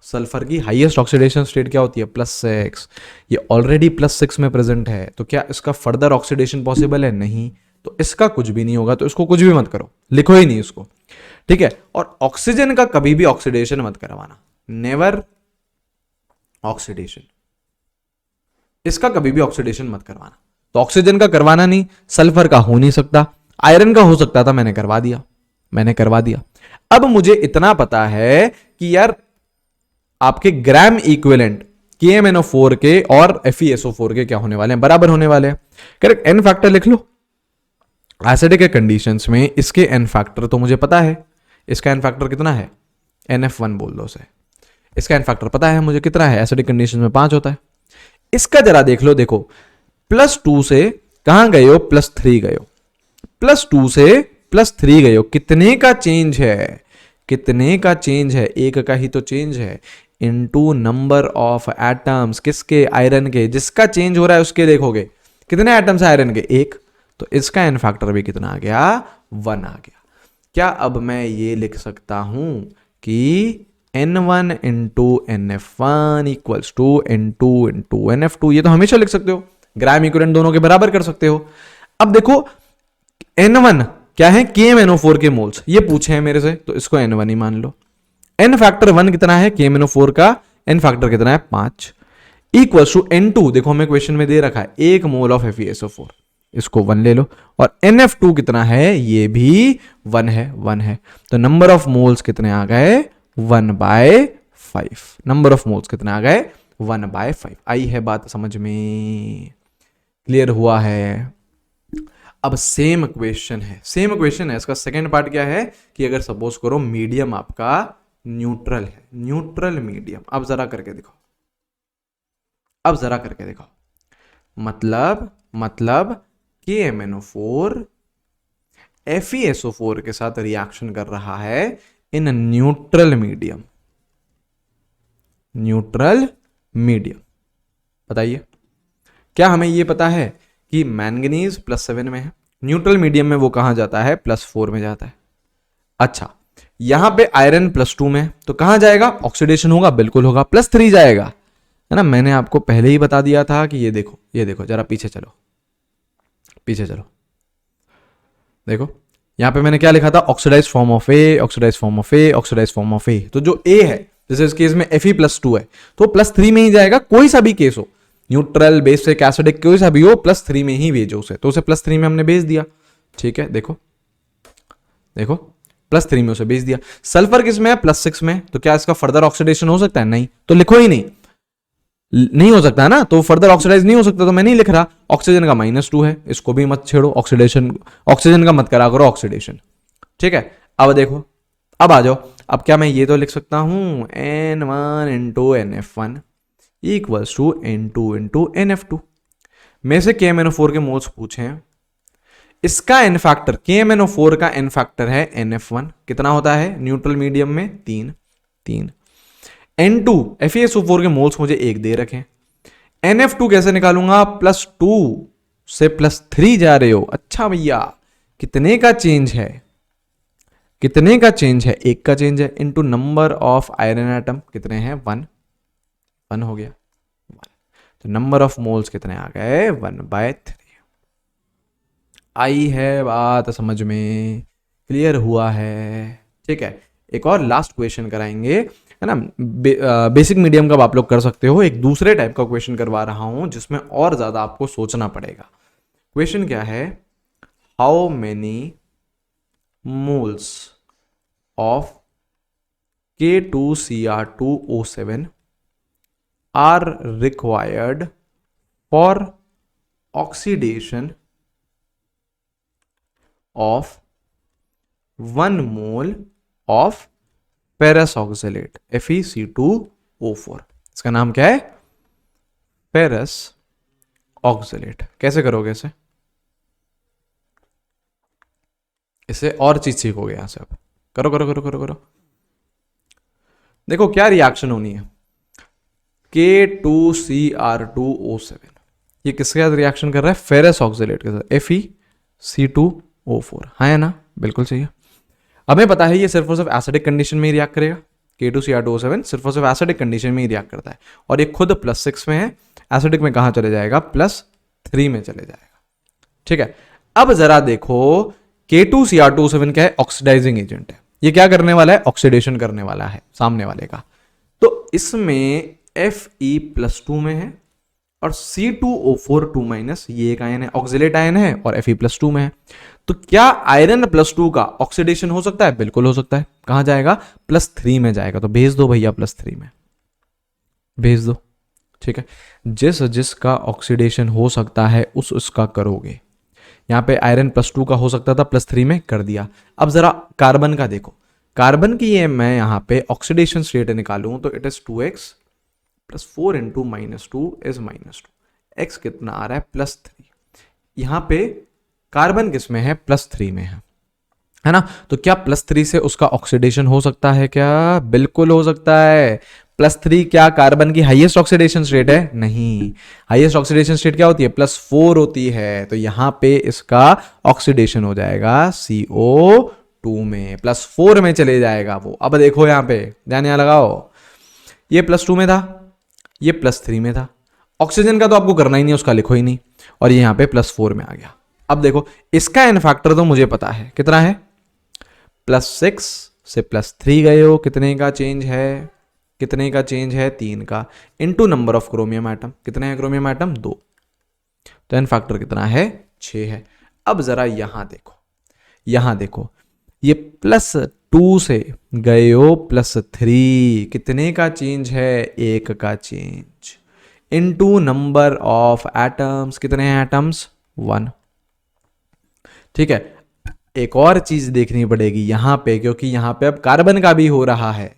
सल्फर की हाईएस्ट ऑक्सीडेशन स्टेट क्या होती है? +6। ये ऑलरेडी +6 में प्रेजेंट है, तो क्या इसका फर्दर ऑक्सीडेशन पॉसिबल है? नहीं। तो इसका कुछ भी नहीं होगा, तो इसको कुछ भी मत करो, लिखो ही नहीं इसको, ठीक है। और ऑक्सीजन का कभी भी ऑक्सीडेशन मत करवाना, नेवर ऑक्सीडेशन, इसका कभी भी ऑक्सीडेशन मत करवाना। तो ऑक्सीजन का करवाना नहीं, सल्फर का हो नहीं सकता, आयरन का हो सकता था, मैंने करवा दिया। अब मुझे इतना पता है कि यार आपके ग्राम इक्विवेलेंट KMnO4 के और FeSO4 के क्या होने वाले हैं? बराबर होने वाले हैं। करेक्ट। एन फैक्टर लिख लो। एसिडिक के कंडीशंस में इसके एन फैक्टर तो मुझे पता है, इसका एन फैक्टर कितना है? NF1 बोल दो उसे। इसका एन फैक्टर पता है मुझे कितना है, एसिडिक कंडीशन में 5 होता है। इसका जरा देख लो, देखो +2 से कहां गए हो? +3 गए हो। +2 से +3 गए हो, कितने का चेंज है? कितने का चेंज है? एक का ही तो चेंज है, इनटू नंबर ऑफ एटम्स। किसके? आयरन के। जिसका चेंज हो रहा है उसके देखोगे कितने एटम्स आयरन के? 1। तो इसका एन फैक्टर भी कितना आ गया? 1 आ गया। क्या अब मैं ये लिख सकता हूं कि N1 into NF1 equals to N2 into NF2? ये तो हमेशा लिख सकते हो, ग्राम इक्विवेलेंट दोनों के बराबर कर सकते हो। अब देखो N1 क्या है? KMnO4 के मोल्स, ये पूछे हैं मेरे से, तो इसको N1 ही मान लो। एन फैक्टर 1 कितना है? KMnO4 का एन फैक्टर कितना है? 5 इक्वल्स टू N2, देखो हमें क्वेश्चन में दे रखा है 1 मोल ऑफ FeSO4, इसको 1 ले लो। और NF2 कितना है? ये भी 1 है। तो नंबर ऑफ मोल्स कितने आ गए? 1/5। नंबर ऑफ मोल्स कितने आ गए? 1/5। आई है बात समझ में? क्लियर हुआ है? अब सेम क्वेश्चन है, इसका सेकेंड पार्ट क्या है कि अगर सपोज करो मीडियम आपका न्यूट्रल है, न्यूट्रल मीडियम। अब जरा करके दिखाओ, मतलब KMnO4 FeSO4 के साथ रिएक्शन कर रहा है इन न्यूट्रल मीडियम। बताइए, क्या हमें यह पता है कि मैंगनीज +7 में है, न्यूट्रल मीडियम में वो कहां जाता है? +4 में जाता है। अच्छा, यहां पे आयरन +2 में, तो कहां जाएगा? ऑक्सीडेशन होगा, बिल्कुल होगा, +3 जाएगा, है ना। मैंने आपको पहले ही बता दिया था कि ये देखो जरा पीछे चलो, देखो यहां पे मैंने क्या लिखा था? Oxidise form of A, oxidise form of A, oxidise form of A. तो जो ए है, जैसे इस केस में Fe+2 है, तो +3 में ही जाएगा, कोई सा भी केस हो, न्यूट्रल, बेसिक, एसिडिक, कोई सा भी हो, +3 में ही भेजो उसे। तो उसे +3 में हमने भेज दिया, ठीक है। देखो +3 में उसे भेज दिया। सल्फर किस में है? +6 में। तो क्या इसका फर्दर ऑक्सीडेशन हो सकता है? नहीं। तो लिखो ही नहीं हो सकता है ना, तो फर्दर ऑक्सीडाइज नहीं हो सकता, तो मैं नहीं लिख रहा। ऑक्सीजन का -2 है, इसको भी मत छेड़ो, ऑक्सीजन का मत करा करो ऑक्सीडेशन, ठीक है। अब देखो, अब आ जाओ, अब क्या मैं ये तो लिख सकता हूं N1 into NF1 equals to N2 into NF2। में से KMnO4 के मोल्स पूछे हैं, इसका एन फैक्टर, KMnO4 का एन फैक्टर है NF1, कितना होता है न्यूट्रल मीडियम में? 3। N2 FeSO4 के मोल्स मुझे 1 दे रखे। NF2 कैसे निकालूंगा? +2 से +3 जा रहे हो। अच्छा भैया, कितने का चेंज है? 1 का चेंज है, into number of iron atom कितने हैं? 1 हो गया 1। तो नंबर ऑफ मोल्स कितने आ गए? 1/3। आई है बात समझ में? क्लियर हुआ है? ठीक है, एक और लास्ट क्वेश्चन कराएंगे, है ना। बेसिक मीडियम का आप लोग कर सकते हो, एक दूसरे टाइप का क्वेश्चन करवा रहा हूं जिसमें और ज्यादा आपको सोचना पड़ेगा। क्वेश्चन क्या है? How many moles of K2Cr2O7 are required for oxidation of 1 mole of ferrous oxalate FeC2O4। इसका नाम क्या है? Ferrous oxalate. कैसे करोगे इसे और चीज सीखोगे यहां से। अब करो। देखो क्या रिएक्शन होनी है, K2Cr2O7 ये किसके साथ रिएक्शन कर रहा है? फेरस ऑक्सलेट के साथ FeC2O4। हाँ है ना, बिल्कुल सही है। हमें पता है ये सिर्फ और सिर्फ एसिडिक कंडीशन में ही रिएक्ट करेगा, K2Cr2O7 सिर्फ और सिर्फ एसिडिक कंडीशन में ही रिएक्ट करता है, और ये खुद +6 में है, एसिडिक में कहाँ चले जाएगा, +3 में चले जाएगा। ठीक है, अब जरा देखो K2Cr2O7 क्या है, ऑक्सीडाइजिंग एजेंट है। ये क्या करने वाला है, ऑक्सीडेशन करने वाला है सामने वाले का। तो इसमें Fe+2 में है और C2O4 2- ये एक आयन है, ऑक्सिलेट आयन है, और Fe+2 में है। तो क्या आयरन +2 का ऑक्सीडेशन हो सकता है, बिल्कुल हो सकता है। कहां जाएगा, +3 में जाएगा। तो भेज दो भैया +3 में, भेज दो। ठीक है, जिसका ऑक्सीडेशन हो सकता है उसका करोगे। यहां पे आयरन +2 का हो सकता था, +3 में कर दिया। अब जरा कार्बन का देखो, कार्बन की ये मैं यहां पे ऑक्सीडेशन स्टेट निकालूं तो it is 2x + 4 × -2 is -2, x कितना आ रहा है, +3। यहां पे कार्बन किस में है, +3 में है ना। तो क्या +3 से उसका ऑक्सीडेशन हो सकता है क्या, बिल्कुल हो सकता है। +3 क्या कार्बन की हाईएस्ट ऑक्सीडेशन स्टेट है, नहीं। हाईएस्ट ऑक्सीडेशन स्टेट क्या होती है, +4 होती है। तो यहां पे इसका ऑक्सीडेशन हो जाएगा CO2 में, +4 में चले जाएगा वो। अब देखो यहां पे ध्यान यहां लगाओ, ये +2 में था, ये +3 में था। ऑक्सीजन का तो आपको करना ही नहीं, उसका लिखो ही नहीं, और ये यहां पे +4 में आ गया। अब देखो इसका एन फैक्टर तो मुझे पता है कितना है, +6 से +3 गए हो, कितने का चेंज है, कितने का चेंज है, 3 का, into number of chromium atom, कितने हैं क्रोमियम एटम, 2। तो एन फैक्टर कितना है, 6 है। अब जरा यहां देखो, यहां देखो, ये +2 से गए हो +3, कितने का चेंज है, 1 का change, into number of atoms, कितने हैं एटम्स, 1। ठीक है, एक और चीज देखनी पड़ेगी यहां पे, क्योंकि यहां पे अब कार्बन का भी हो रहा है।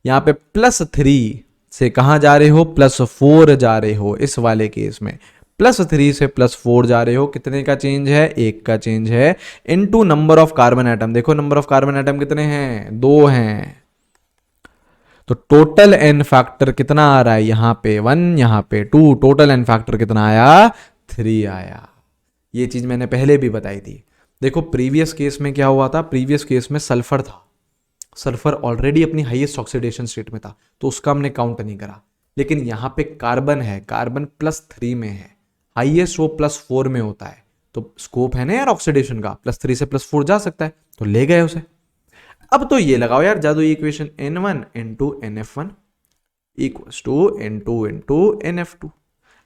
यहां पे +3 से कहां जा रहे हो, +4 जा रहे हो। इस वाले केस में +3 से +4 जा रहे हो, कितने का चेंज है, 1 का चेंज है, into number of carbon atom. देखो नंबर ऑफ कार्बन एटम कितने हैं, 2 हैं। तो टोटल एन फैक्टर कितना आ रहा है, यहां पे 1, यहां पे 2, टोटल एन फैक्टर कितना आया, 3 आया। ये चीज मैंने पहले भी बताई थी। देखो प्रीवियस केस में क्या हुआ था, प्रीवियस केस में सल्फर था, सल्फर ऑलरेडी अपनी हाईएस्ट ऑक्सीडेशन स्टेट में था, तो उसका हमने काउंट नहीं करा। लेकिन यहां पे कार्बन है, कार्बन +3 में है, हाईएस्ट वो +4 में होता है। तो स्कोप है ना यार ऑक्सीडेशन का, +3 से +4 जा सकता है, तो ले गए उसे। अब तो ये लगाओ यार जादू equation, N1 × NF1 = N2 × NF2।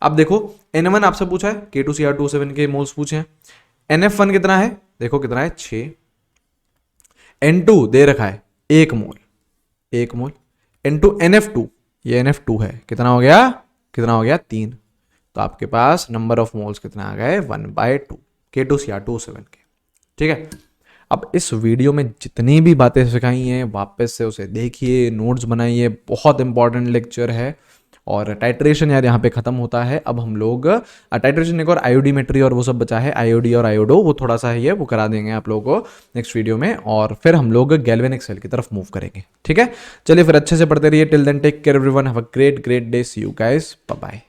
अब देखो N1 आपसे पूछा है, K2Cr2O7 के मोल्स पूछे हैं, NF1 कितना है, देखो कितना है, 6। N2 दे रखा है 1 मोल, 1 मोल, N2 NF2, ये NF2 है, कितना हो गया, कितना हो गया, 3। तो आपके पास नंबर ऑफ मोल्स कितना आ गए, 1/2 K2Cr2O7 के। ठीक है, अब इस वीडियो में जितनी भी बातें सिखाई हैं वापस से उसे देखिए, नोट्स बनाइए, बहुत इंपॉर्टेंट लेक्चर है। और टाइट्रेशन यार यहाँ पे खत्म होता है। अब हम लोग टाइट्रेशन एक और आयोडीमेट्री और वो सब बचा है, आयोडी और आयोडो, वो थोड़ा सा है, ये वो करा देंगे आप लोगों को नेक्स्ट वीडियो में, और फिर हम लोग गैल्वेनिक सेल की तरफ मूव करेंगे। ठीक है, चलिए फिर अच्छे से पढ़ते रहिए। Till then take care everyone, have a great day, see you guys, bye bye.